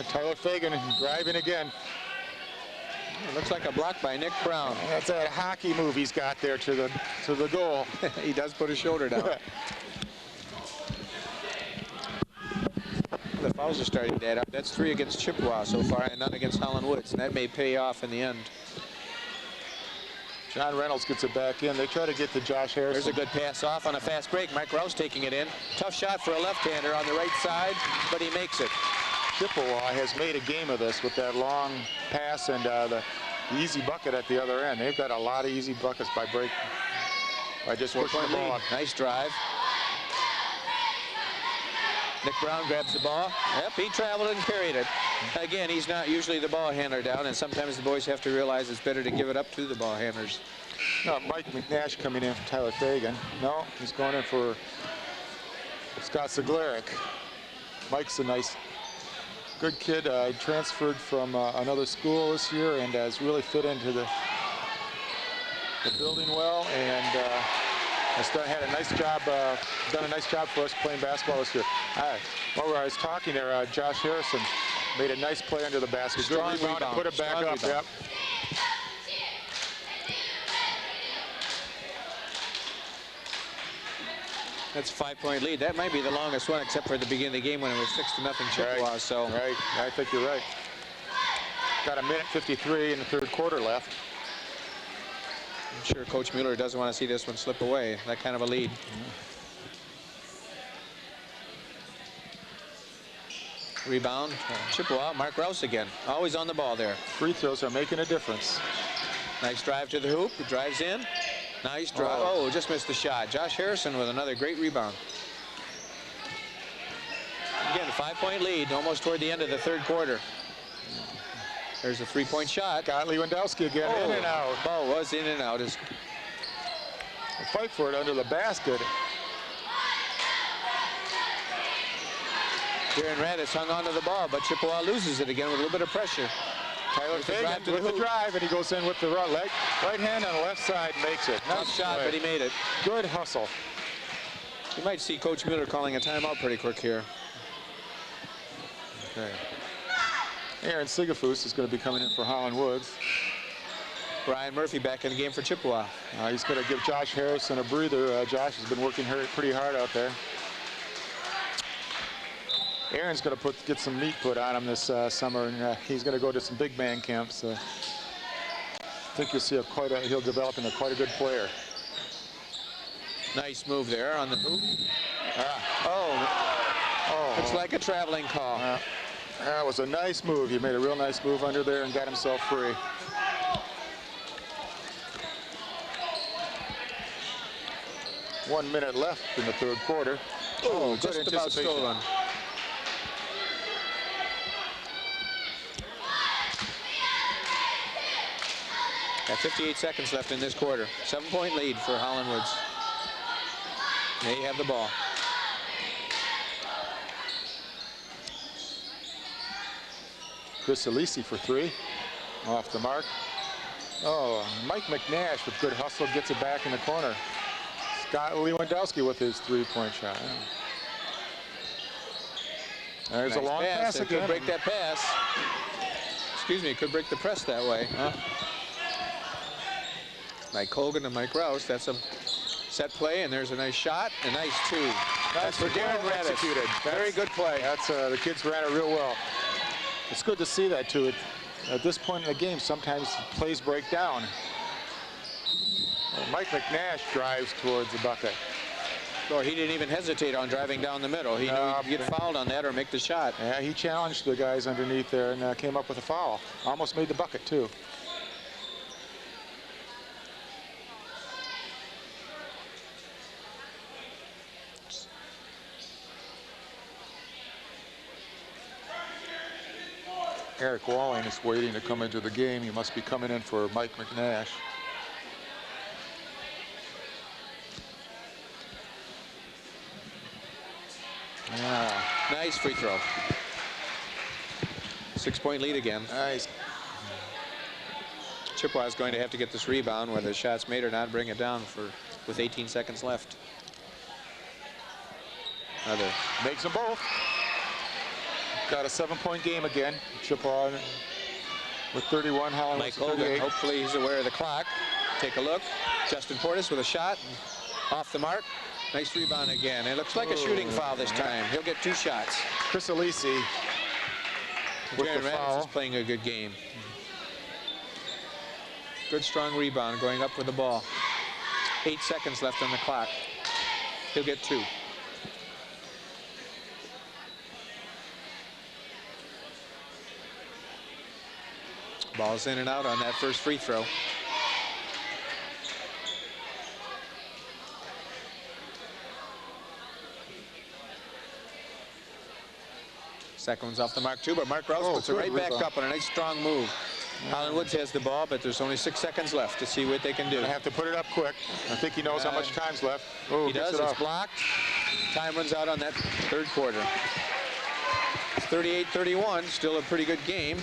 Tyler Fagan driving again. It looks like a block by Nick Brown. That's that hockey move he's got there to the goal. He does put his shoulder down. The fouls are starting to add up. That's 3 against Chippewa so far and none against Hollandwoods, and that may pay off in the end. John Reynolds gets it back in. They try to get to Josh Harrison. There's a good pass off on a fast break. Mike Rouse taking it in. Tough shot for a left-hander on the right side, but he makes it. Chippewa has made a game of this with that long pass and the easy bucket at the other end. They've got a lot of easy buckets by just pushing the ball. Nice drive. Nick Brown grabs the ball. Yep, he traveled and carried it. Again, he's not usually the ball handler down, and sometimes the boys have to realize it's better to give it up to the ball handlers. No, Mike McNash coming in for Tyler Fagan. No, he's going in for Scott Zigleric. Mike's a nice, good kid. Transferred from another school this year and has really fit into the building well, and has had a nice job, done a nice job for us playing basketball this year. While I was talking there, Josh Harrison made a nice play under the basket. Strong Good rebound, rebound. put it back up. Yep. That's a 5-point lead. That might be the longest one, except for the beginning of the game when it was 6-0 Chippewa. Right. So right, I think you're right. Got a minute 53 in the third quarter left. I'm sure Coach Mueller doesn't want to see this one slip away. That kind of a lead. Rebound, Chippewa, Mark Rouse again. Always on the ball there. Free throws are making a difference. Nice drive to the hoop. He drives in. Nice drive. Oh, just missed the shot. Josh Harrison with another great rebound. Again, a 5-point lead, almost toward the end of the third quarter. There's a 3-point shot. Got Lewandowski again, in and out. Ball was in and out. Fight for it under the basket. Darren Radis hung onto the ball, but Chippewa loses it again with a little bit of pressure. Tyler Fagan with the drive, and he goes in with the right hand on the left side, makes it. Tough shot, but he made it. Good hustle. You might see Coach Mueller calling a timeout pretty quick here. Okay. Aaron Sigafus is going to be coming in for Hollandwoods. Brian Murphy back in the game for Chippewa. He's going to give Josh Harrison a breather. Josh has been working pretty hard out there. Aaron's going to get some meat put on him this summer, and he's going to go to some big man camps. I think you'll see he'll develop into quite a good player. Nice move there on the hoop. Looks like a traveling call. That was a nice move. He made a real nice move under there and got himself free. One minute left in the third quarter. Oh, just about stolen. Got 58 seconds left in this quarter. 7-point lead for Hollandwoods. They have the ball. Chris Alisi for 3. Off the mark. Oh, Mike McNash with good hustle gets it back in the corner. Scott Lewandowski with his 3-point shot. There's nice a long pass again. Could break that pass. Excuse me, could break the press that way. Mike Colgan and Mike Rouse. That's a set play, and there's a nice shot. A nice 2. That's for Darren Radis. Executed. Very good play. That's the kids ran it real well. It's good to see that too. At this point in the game, sometimes plays break down. Mike McNash drives towards the bucket. Or he didn't even hesitate on driving down the middle. He knew he'd get fouled on that or make the shot. Yeah, he challenged the guys underneath there and came up with a foul. Almost made the bucket too. Eric Walling is waiting to come into the game. He must be coming in for Mike McNash. Yeah. Nice free throw. 6-point lead again. Nice. Chippewa is going to have to get this rebound, whether the shot's made or not, bring it down with 18 seconds left. Another. Makes them both. Got a 7-point game again. Chippewa with 31, Hollandwoods Mike with 38. Hogan, hopefully he's aware of the clock. Take a look. Justin Portis with a shot. Off the mark. Nice rebound again. It looks like a shooting foul this time. He'll get 2 shots. Chris Alisi with Jaron the Raditz foul. is playing a good game. Good strong rebound going up with the ball. 8 seconds left on the clock. He'll get 2. Ball's in and out on that first free throw. Second one's off the mark too, but Mark Rouse puts it good right back rebound. up on a nice strong move. Hollandwoods has the ball, but there's only 6 seconds left to see what they can do. Gonna have to put it up quick. I think he knows how much time's left. Oh, He does. gets it It's off. blocked. Time runs out on that third quarter. It's 38-31. Still a pretty good game.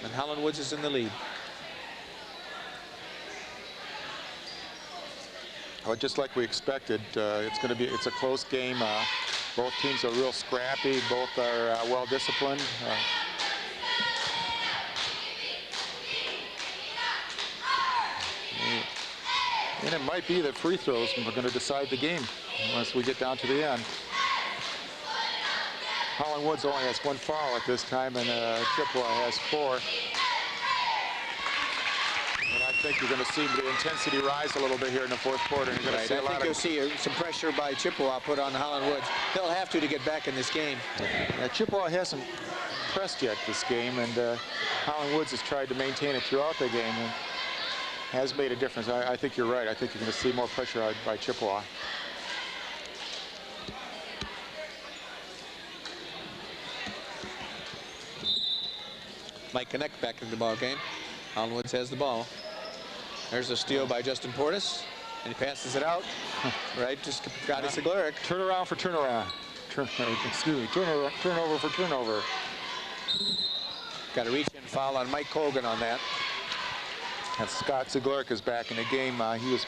And Hollandwoods is in the lead. Oh, just like we expected, it's a close game. Both teams are real scrappy. Both are well disciplined. And it might be that free throws are going to decide the game once we get down to the end. Hollandwoods only has 1 foul at this time, and Chippewa has 4. And I think you're going to see the intensity rise a little bit here in the fourth quarter. You're going to see a I lot think of. you'll see some pressure by Chippewa put on Hollandwoods. They'll have to get back in this game. Yeah, Chippewa hasn't pressed yet this game, and Hollandwoods has tried to maintain it throughout the game and has made a difference. I think you're right. I think you're going to see more pressure out by Chippewa. Mike Connect back in the ball game. Hollandwoods has the ball. There's a steal by Justin Portis, and he passes it out. Right, just got his Sigleric. Turnaround for turnaround. Turnover for turnover. Got a reach-in foul on Mike Colgan on that. And Scott Sigleric is back in the game. He's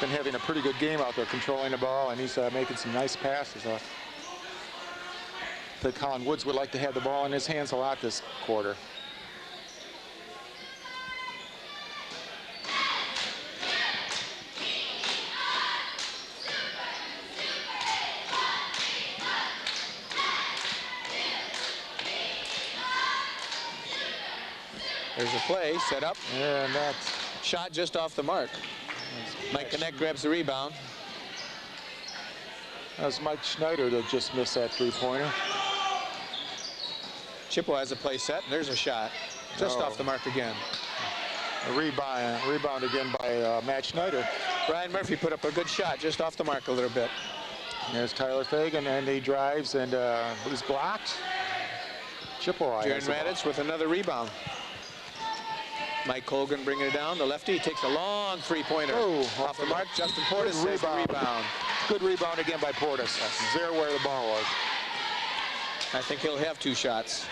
been having a pretty good game out there controlling the ball, and he's making some nice passes. I think Hollandwoods would like to have the ball in his hands a lot this quarter. There's a play set up. And that's Shot just off the mark. Mike Connect grabs the rebound. that was Mike Schneider that just missed that three-pointer. Chippewa has a play set, and there's a shot. Just off the mark again. A rebound again by Matt Schneider. Brian Murphy put up a good shot, just off the mark a little bit. There's Tyler Fagan, and he drives, and he's blocked. Chippewa. Jaron has the ball. Raditz with another rebound. Mike Colgan bringing it down. The lefty takes a long three-pointer. Oh, off the mark. Justin Portis has the rebound. Good rebound again by Portis. There where the ball was. I think he'll have 2 shots.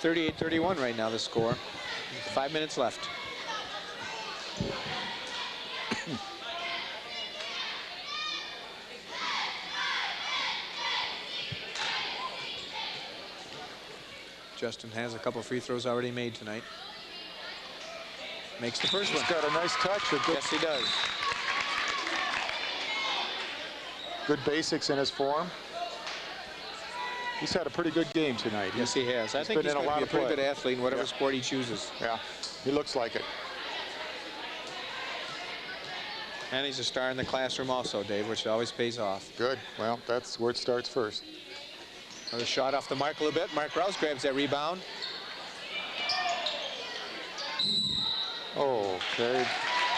(38-31) right now, the score. 5 minutes left. Justin has a couple free throws already made tonight. Makes the first one. He's got a nice touch. Yes, he does. Good basics in his form. He's had a pretty good game tonight. Yes, he has. I think he's going to be a pretty good athlete in whatever sport he chooses. Yeah, he looks like it. And he's a star in the classroom also, Dave, which always pays off. Good. Well, that's where it starts first. Another shot off the mark a little bit. Mark Rouse grabs that rebound. Okay.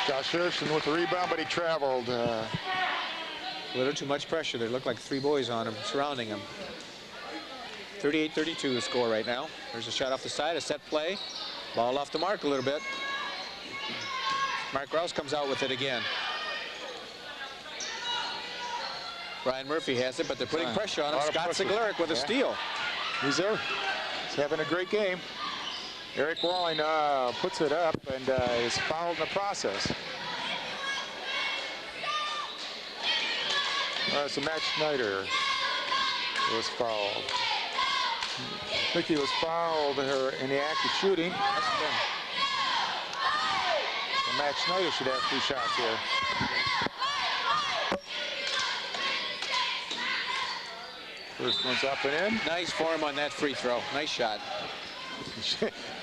Josh Harrison with the rebound, but he traveled. A little too much pressure. There looked like 3 boys on him, surrounding him. 38-32 the score right now. There's a shot off the side, a set play. Ball off the mark a little bit. Mark Rouse comes out with it again. Ryan Murphy has it, but they're putting pressure on him. Scott Siglerick with a steal. He's there. He's having a great game. Eric Walling puts it up and is fouled in the process. So Matt Schneider was fouled. I think he was fouled in the act of shooting. So Matt Schneider should have 2 shots here. First one's up and in. Nice form on that free throw. Nice shot.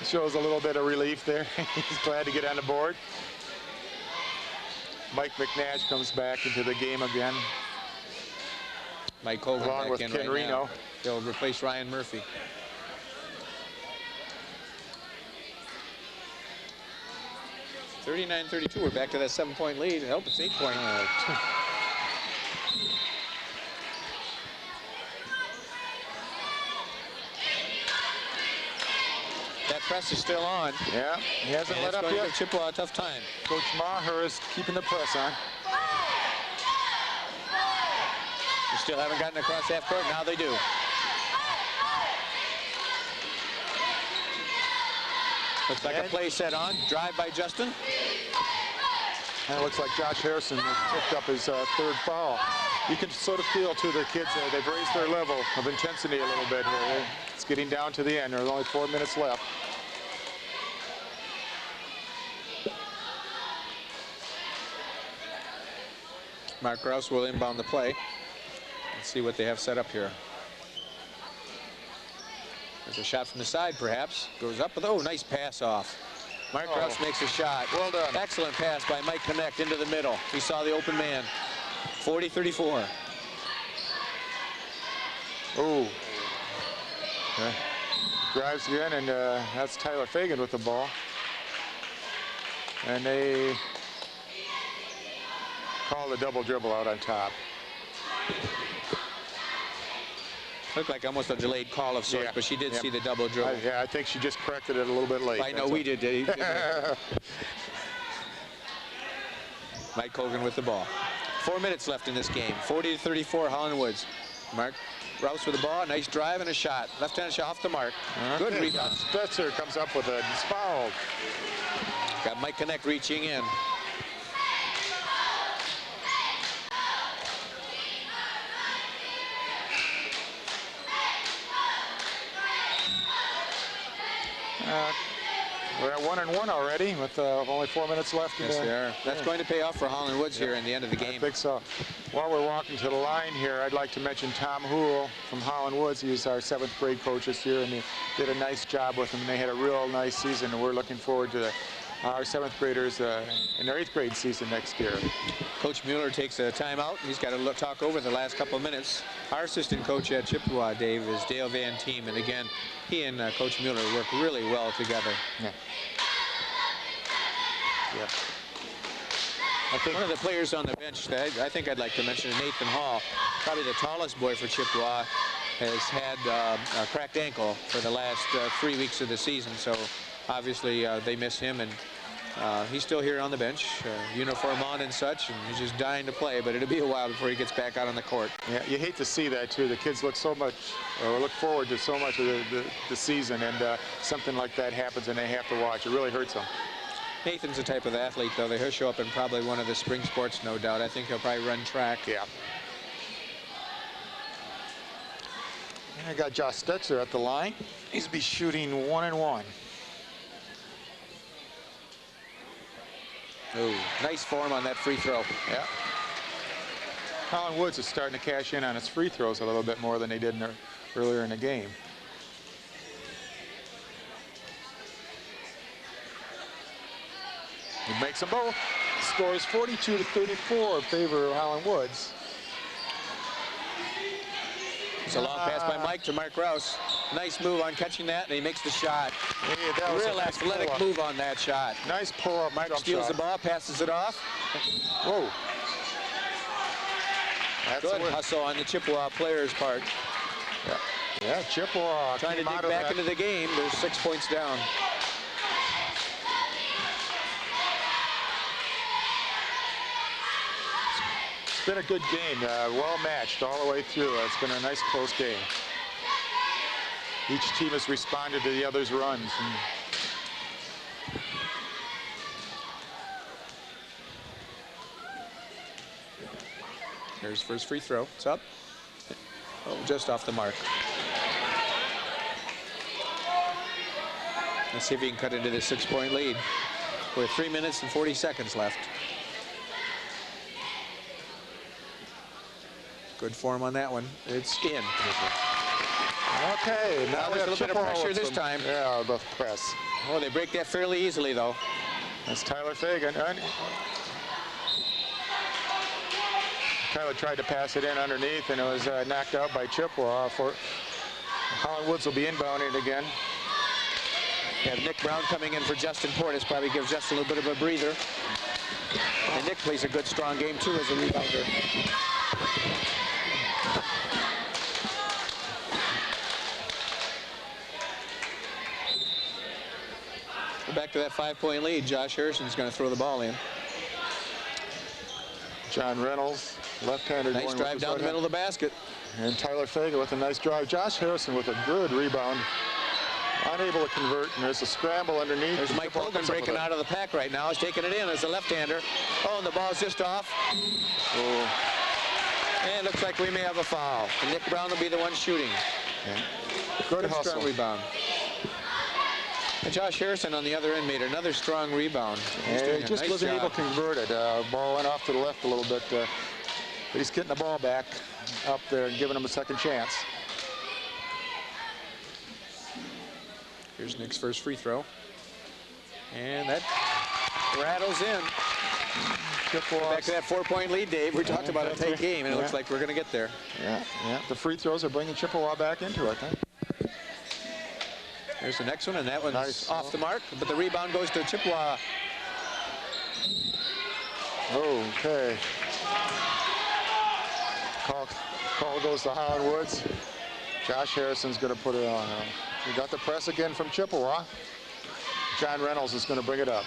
Shows a little bit of relief there. He's glad to get on the board. Mike McNash comes back into the game again. Mike Colvin along back with in Ken right Reno. now. He'll replace Ryan Murphy. (39-32). We're back to that 7-point lead. I hope it's 8-point. That press is still on. Yeah, he hasn't let up yet. Chippewa a tough time. Coach Maher is keeping the press on. They still haven't gotten across half court. Now they do. Looks like a play set on. Drive by Justin. And it looks like Josh Harrison has picked up his 3rd foul. You can sort of feel to the kids they've raised their level of intensity a little bit here. It's getting down to the end. There's only 4 minutes left. Mark Rouse will inbound the play. Let's see what they have set up here. There's a shot from the side, perhaps. Goes up with, oh, nice pass off. Mark Rouse makes a shot. Well done. Excellent pass by Mike Connect into the middle. He saw the open man. 40-34. Oh. Okay. Drives again, and that's Tyler Fagan with the ball. And they call the double dribble out on top. Looked like almost a delayed call of sorts, but she did see the double dribble. I think she just corrected it a little bit late. I know we did. Mike Colgan with the ball. 4 minutes left in this game. 40-34 Hollandwoods. Mark Rouse with the ball. Nice drive and a shot. Left-handed shot off the mark. Good rebound. Stetzer comes up with it. He's fouled. Got Mike Connect reaching in. We're at 1-1 already with only 4 minutes left. Yes, they are. That's going to pay off for Hollandwoods here in the end of the game. I think so. While we're walking to the line here, I'd like to mention Tom Hoole from Hollandwoods. He's our 7th grade coach this year, and he did a nice job with them. And they had a real nice season, and we're looking forward to our 7th graders in their 8th grade season next year. Coach Mueller takes a timeout. He's got to talk over the last couple of minutes. Our assistant coach at Chippewa, Dave, is Dale Van Team, and again, he and Coach Mueller work really well together. Yeah. I think one of the players on the bench that I think I'd like to mention is Nathan Hall, probably the tallest boy for Chippewa, has had a cracked ankle for the last 3 weeks of the season, so obviously they miss him, and he's still here on the bench, uniform on and such, and he's just dying to play, but it'll be a while before he gets back out on the court. Yeah, you hate to see that too. The kids look so much, or look forward to so much of the season, and something like that happens and they have to watch. It really hurts them. Nathan's the type of athlete, though, that he'll show up in probably one of the spring sports, no doubt. I think he'll probably run track. Yeah. And I got Josh Stetzer at the line. He's be shooting 1-1. Ooh, nice form on that free throw. Yeah. Hollandwoods is starting to cash in on its free throws a little bit more than they did earlier in the game. He makes them both. The score is 42-34 in favor of Hollandwoods. It's a long pass by Mike to Mark Rouse. Nice move on catching that, and he makes the shot. Yeah, that was real nice athletic move on that shot. Nice pull-up. Mike steals the ball, passes it off. Whoa. That's good hustle on the Chippewa players' part. Yeah, Chippewa trying to dig back into the game. There's 6 points down. been a good game, well matched all the way through. It's been a nice close game. Each team has responded to the other's runs. Here's first free throw. It's up. Oh, just off the mark. Let's see if he can cut into this 6-point lead. With 3 minutes and 40 seconds left. Good form on that one. It's in. Okay, now there's a little bit of pressure this time. Yeah, the press. Oh, they break that fairly easily, though. That's Tyler Fagan. Tyler tried to pass it in underneath, and it was knocked out by Chippewa. Hollandwoods will be inbounding again. You have Nick Brown coming in for Justin Portis. Probably gives Justin a little bit of a breather. And Nick plays a good, strong game, too, as a rebounder. Back to that 5-point lead. Josh Harrison's going to throw the ball in. John Reynolds, left-hander. Nice drive down the middle of the basket. And Tyler Fagan with a nice drive. Josh Harrison with a good rebound. Unable to convert, and there's a scramble underneath. There's Mike Hogan breaking out of the pack right now. He's taking it in as a left-hander. Oh, and the ball's just off. Oh. And looks like we may have a foul. And Nick Brown will be the one shooting. Yeah. Good hustle. Strong rebound. And Josh Harrison on the other end made another strong rebound. He just wasn't able to convert it. Ball went off to the left a little bit, but he's getting the ball back up there and giving him a second chance. Here's Nick's first free throw. And that rattles in. Back to that 4-point lead, Dave. We talked about a tight game, and it looks like we're going to get there. Yeah. The free throws are bringing Chippewa back into it, I think. There's the next one, and that one's off the mark, but the rebound goes to Chippewa. Okay. Call goes to Hollandwoods. Josh Harrison's going to put it on. We got the press again from Chippewa. John Reynolds is going to bring it up.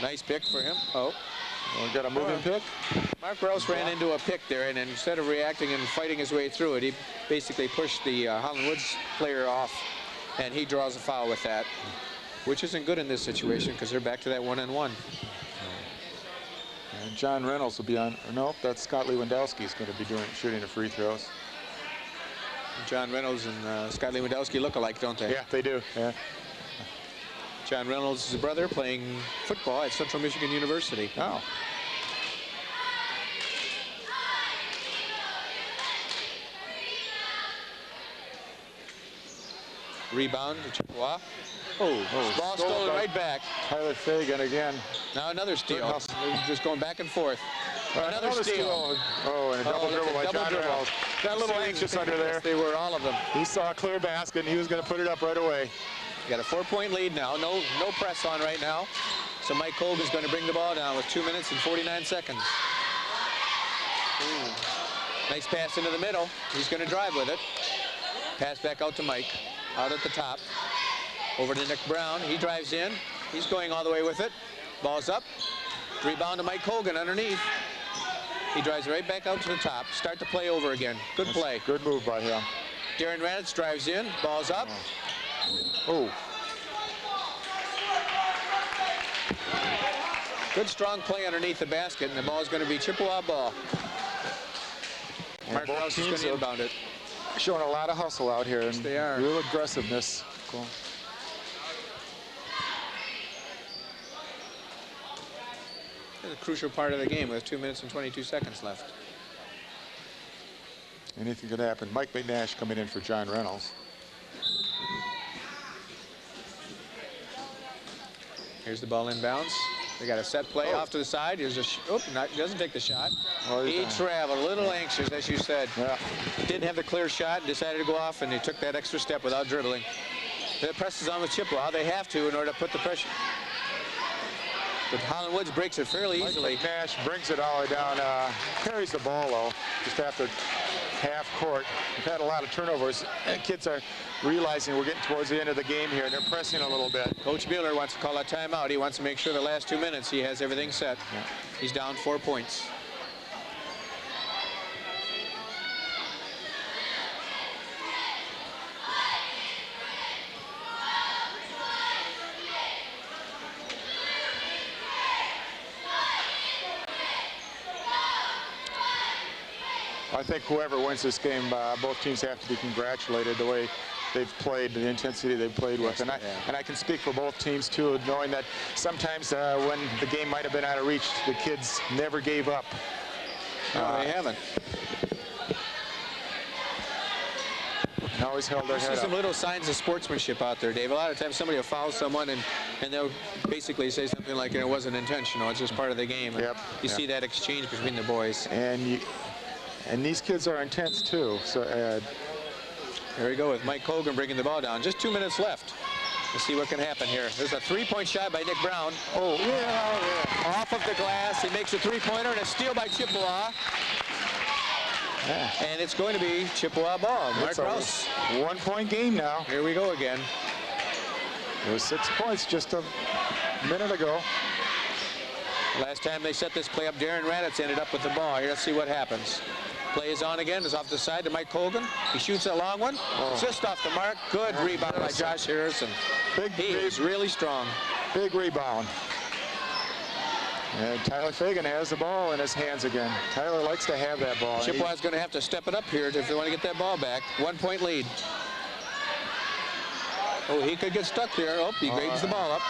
Nice pick for him. Oh. We got a moving pick. Mark Rouse ran into a pick there, and instead of reacting and fighting his way through it, he basically pushed the Hollandwoods player off, and he draws a foul with that, which isn't good in this situation because they're back to that 1-on-1. And John Reynolds will be on. Nope, that's Scott Lewandowski is going to be shooting the free throws. John Reynolds and Scott Lewandowski look alike, don't they? Yeah, they do. Yeah. John Reynolds is a brother playing football at Central Michigan University. Oh. Rebound to Chippewa. Ball stolen right back. Tyler Fagan again. Now another steal. Just going back and forth. Another steal. Oh, and a double dribble by John Reynolds. Got a little anxious under there. They were, all of them. He saw a clear basket, and he was going to put it up right away. Got a 4-point lead now. No press on right now. So Mike Colgan's going to bring the ball down with 2 minutes and 49 seconds. Ooh. Nice pass into the middle. He's going to drive with it. Pass back out to Mike. Out at the top. Over to Nick Brown. He drives in. He's going all the way with it. Ball's up. Rebound to Mike Colgan underneath. He drives right back out to the top. Start the play over again. Good play. Good move by him. Darren Raditz drives in. Ball's up. Oh. Good strong play underneath the basket, and the ball is going to be Chippewa ball. Mark Rouse is going to inbound it. Showing a lot of hustle out here. Yes, they are. Real aggressiveness. Cool. It's a crucial part of the game with 2 minutes and 22 seconds left. Anything could happen. Mike McNash coming in for John Reynolds. Here's the ball inbounds. They got a set play off to the side. Here's a doesn't take the shot. He traveled a little anxious, as you said. Yeah. Didn't have the clear shot, decided to go off, and he took that extra step without dribbling. The press is on with Chippewa. They have to in order to put the pressure. But Hollandwoods breaks it fairly easily. Nash brings it all the way down, carries the ball though, just after half court. We've had a lot of turnovers. And kids are realizing we're getting towards the end of the game here, and they're pressing a little bit. Coach Mueller wants to call a timeout. He wants to make sure the last 2 minutes he has everything set. Yeah. He's down 4 points. I think whoever wins this game, both teams have to be congratulated the way they've played, the intensity they've played with. And I can speak for both teams, too, knowing that sometimes when the game might have been out of reach, the kids never gave up. No, they haven't. And always held their head There's up. some little signs of sportsmanship out there, Dave. A lot of times somebody will foul someone and they'll basically say something like, it wasn't intentional, it's just part of the game. Yep. You see that exchange between the boys. And these kids are intense, too. So Here we go with Mike Colgan bringing the ball down. Just 2 minutes left. Let's see what can happen here. There's a three-point shot by Nick Brown. oh, yeah. Off of the glass. He makes a three-pointer and a steal by Chippewa. Yeah. And it's going to be Chippewa ball. Mark It's a Rouse. 1-point game now. Here we go again. It was 6 points just a minute ago. Last time they set this play up, Darren Raditz ended up with the ball. Here, let's see what happens. Play is on again. It's off the side to Mike Colgan. He shoots a long one. Just off the mark. Good rebound by Josh Harrison. He is really strong. Big rebound. And Tyler Fagan has the ball in his hands again. Tyler likes to have that ball. Chippewa's going to have to step it up here if they want to get that ball back. 1-point lead. Oh, he could get stuck here. Oh, he grabs the ball up.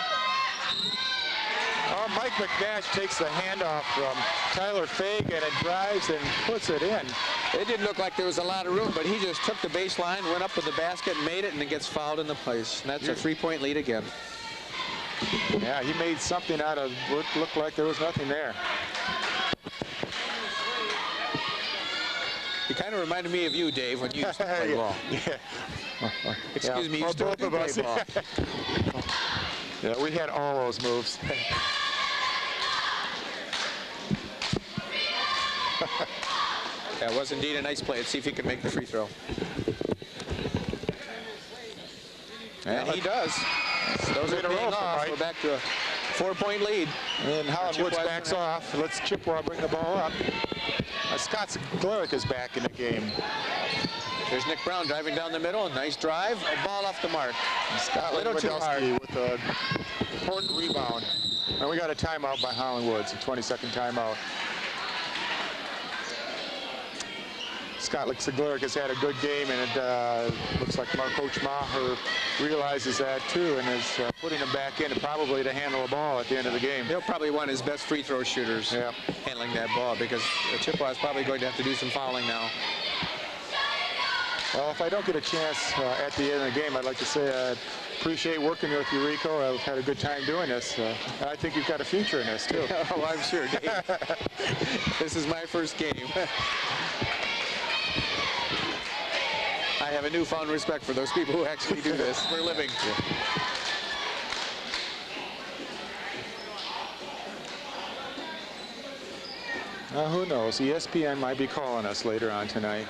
Oh, Mike McNash takes the handoff from Tyler Fagan and drives and puts it in. It didn't look like there was a lot of room, but he just took the baseline, went up with the basket, made it, and then gets fouled in the place. And that's a 3-point lead again. Yeah, he made something out of what looked like there was nothing there. He kind of reminded me of you, Dave, when you used to play ball. Yeah. Excuse me, you used to both of play us. ball. Yeah, we had all those moves. That was indeed a nice play. Let's see if he can make the free throw. And he does. Those are paying off. We're back to a 4-point lead. And Hollandwoods backs off. Let's Chippewa bring the ball up. Scott Glerick is back in the game. There's Nick Brown driving down the middle. Nice drive. A ball off the mark. Scott Lewandowski with an important rebound. And we got a timeout by Hollandwoods, a 20-second timeout. Scott Glerick has had a good game, and it looks like Coach Maher realizes that too, and is putting him back in probably to handle the ball at the end of the game. He'll probably one of his best free throw shooters handling that ball, because Chippewa is probably going to have to do some fouling now. Well, if I don't get a chance at the end of the game, I'd like to say I appreciate working with you, Rico. I've had a good time doing this. And I think you've got a future in this, too. Oh, I'm sure, Dave. This is my first game. I have a newfound respect for those people who actually do this for a living. Who knows? ESPN might be calling us later on tonight.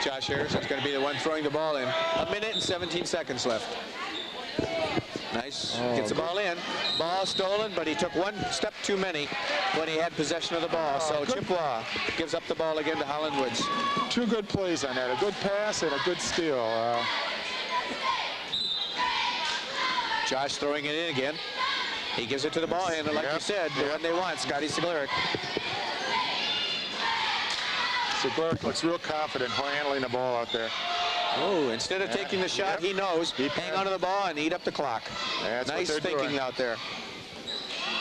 Josh Harrison's going to be the one throwing the ball in. 1 minute and 17 seconds left. Nice. Gets the ball in. Ball stolen, but he took one step too many when he had possession of the ball. So Chippewa gives up the ball again to Hollandwoods. 2 good plays on that. A good pass and a good steal. Josh throwing it in again. He gives it to the ball handler, like you said, the one they want, Scotty Glerick. Glerick looks real confident handling the ball out there. Oh, instead of taking the shot, he knows. Hang onto the ball and eat up the clock. Nice thinking out there.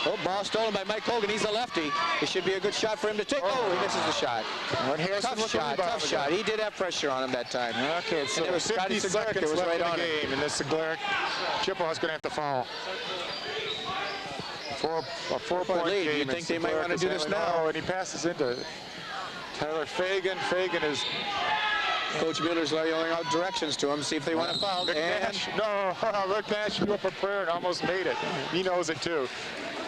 Oh, ball stolen by Mike Colgan. He's a lefty. It should be a good shot for him to take. Oh, he misses the shot. Tough shot. He did have pressure on him that time. Okay, so there was Scotty Glerick that was right on it. And this Glerick, Chippewa's going to have to foul. A 4-point lead. You think they might want to do this now? And he passes into Tyler Fagan. Fagan is... Coach Mueller's yelling out directions to him, see if they want to foul. McNash, no, McNash threw up a prayer and almost made it. He knows it too.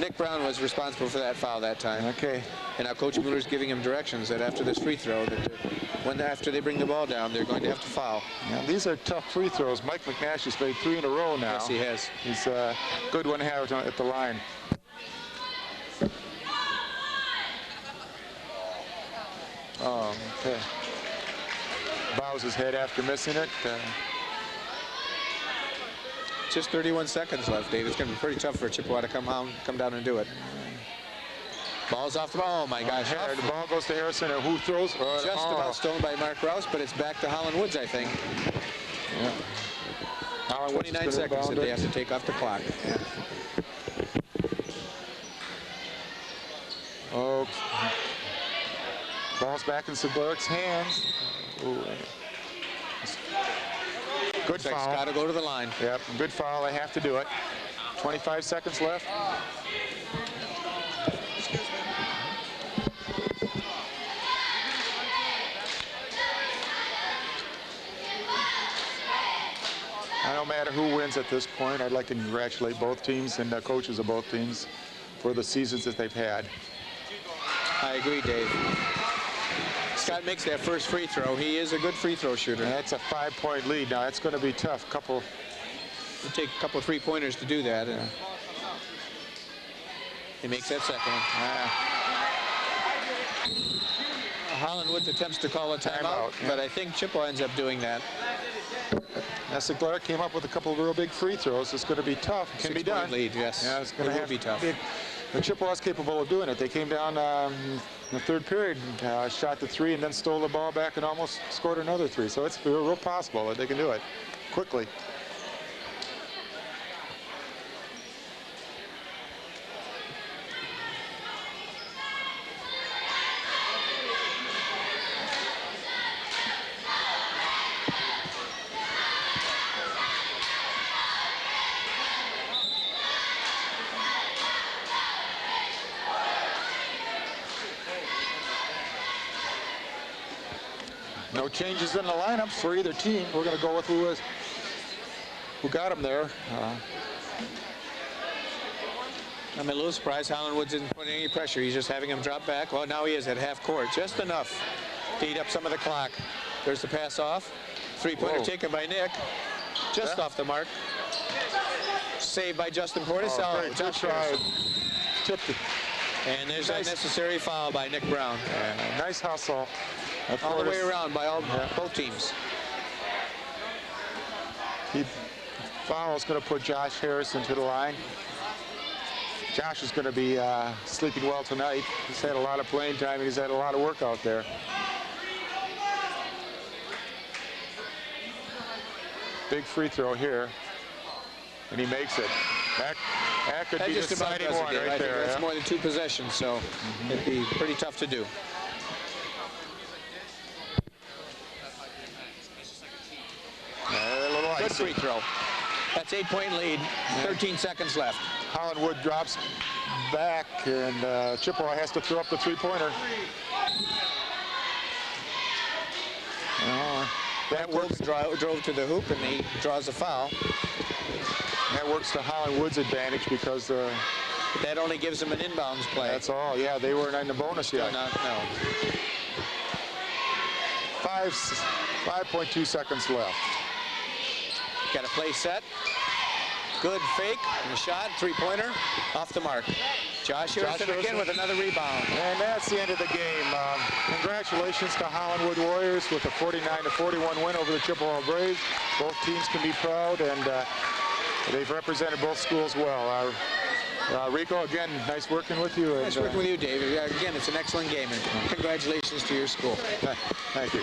Nick Brown was responsible for that foul that time. Okay. And now Coach Mueller's giving him directions that after this free throw, that after they bring the ball down, they're going to have to foul. Now, these are tough free throws. Mike McNash has made 3 in a row now. Yes, he has. He's a good one at the line. Oh, okay. Bows his head after missing it. Just 31 seconds left, Dave. It's going to be pretty tough for Chippewa to come down and do it. Ball's off the ball. Oh, my gosh. The ball goes to Harrison. And who throws? Just about stolen by Mark Rouse, but it's back to Hollandwoods, I think. Yeah. 29 seconds that they have to take off the clock. Yeah. Oh. Ball's back in Segleric's hands. Ooh. Good foul. It's got to go to the line. Yep, good foul. They have to do it. 25 seconds left. No matter who wins at this point, I'd like to congratulate both teams and the coaches of both teams for the seasons that they've had. I agree, Dave. Scott makes that first free throw. He is a good free throw shooter. And that's a 5-point lead. Now, that's going to be tough. It'll take a couple of three-pointers to do that. And he makes that second one. Hollandwoods attempts to call a timeout, but I think Chippewa ends up doing that. Now, Segler came up with a couple of real big free throws. It's going to be tough. It can be done. Lead, yes. Yeah, it's going to be tough. The Chippewa's capable of doing it. They came down in the third period, shot the 3, and then stole the ball back and almost scored another 3. So it's real possible that they can do it quickly. No changes in the lineups for either team. We're going to go with who got him there. I'm a little surprised Hollandwoods didn't put any pressure. He's just having him drop back. Well, now he is at half court. Just enough to eat up some of the clock. There's the pass off. Three-pointer taken by Nick. Just off the mark. Saved by Justin Portis. Good try. Tipped it. And there's a necessary foul by Nick Brown. And nice hustle. All the way around by both teams. Foul is going to put Josh Harrison to the line. Josh is going to be sleeping well tonight. He's had a lot of playing time and he's had a lot of work out there. Big free throw here, and he makes it. That could be the deciding one right there. That's more than 2 possessions, so it'd be pretty tough to do. Good free throw. That's 8-point lead. 13 seconds left. Hollandwood drops back, and Chippewa has to throw up the 3-pointer. That works. Drove to the hoop, and he draws a foul. That works to Hollandwood's advantage because that only gives him an inbounds play. That's all. Yeah, they weren't in the bonus yet. No. 5.2 seconds left. Got a play set. Good fake and a shot. 3-pointer off the mark. Josh Harrison again with another rebound. And that's the end of the game. Congratulations to Hollandwood Warriors with a 49-41 win over the Chippewa Braves. Both teams can be proud, and they've represented both schools well. Rico, again, nice working with you. Nice working with you, David. Again, it's an excellent game, and congratulations to your school. Thank you.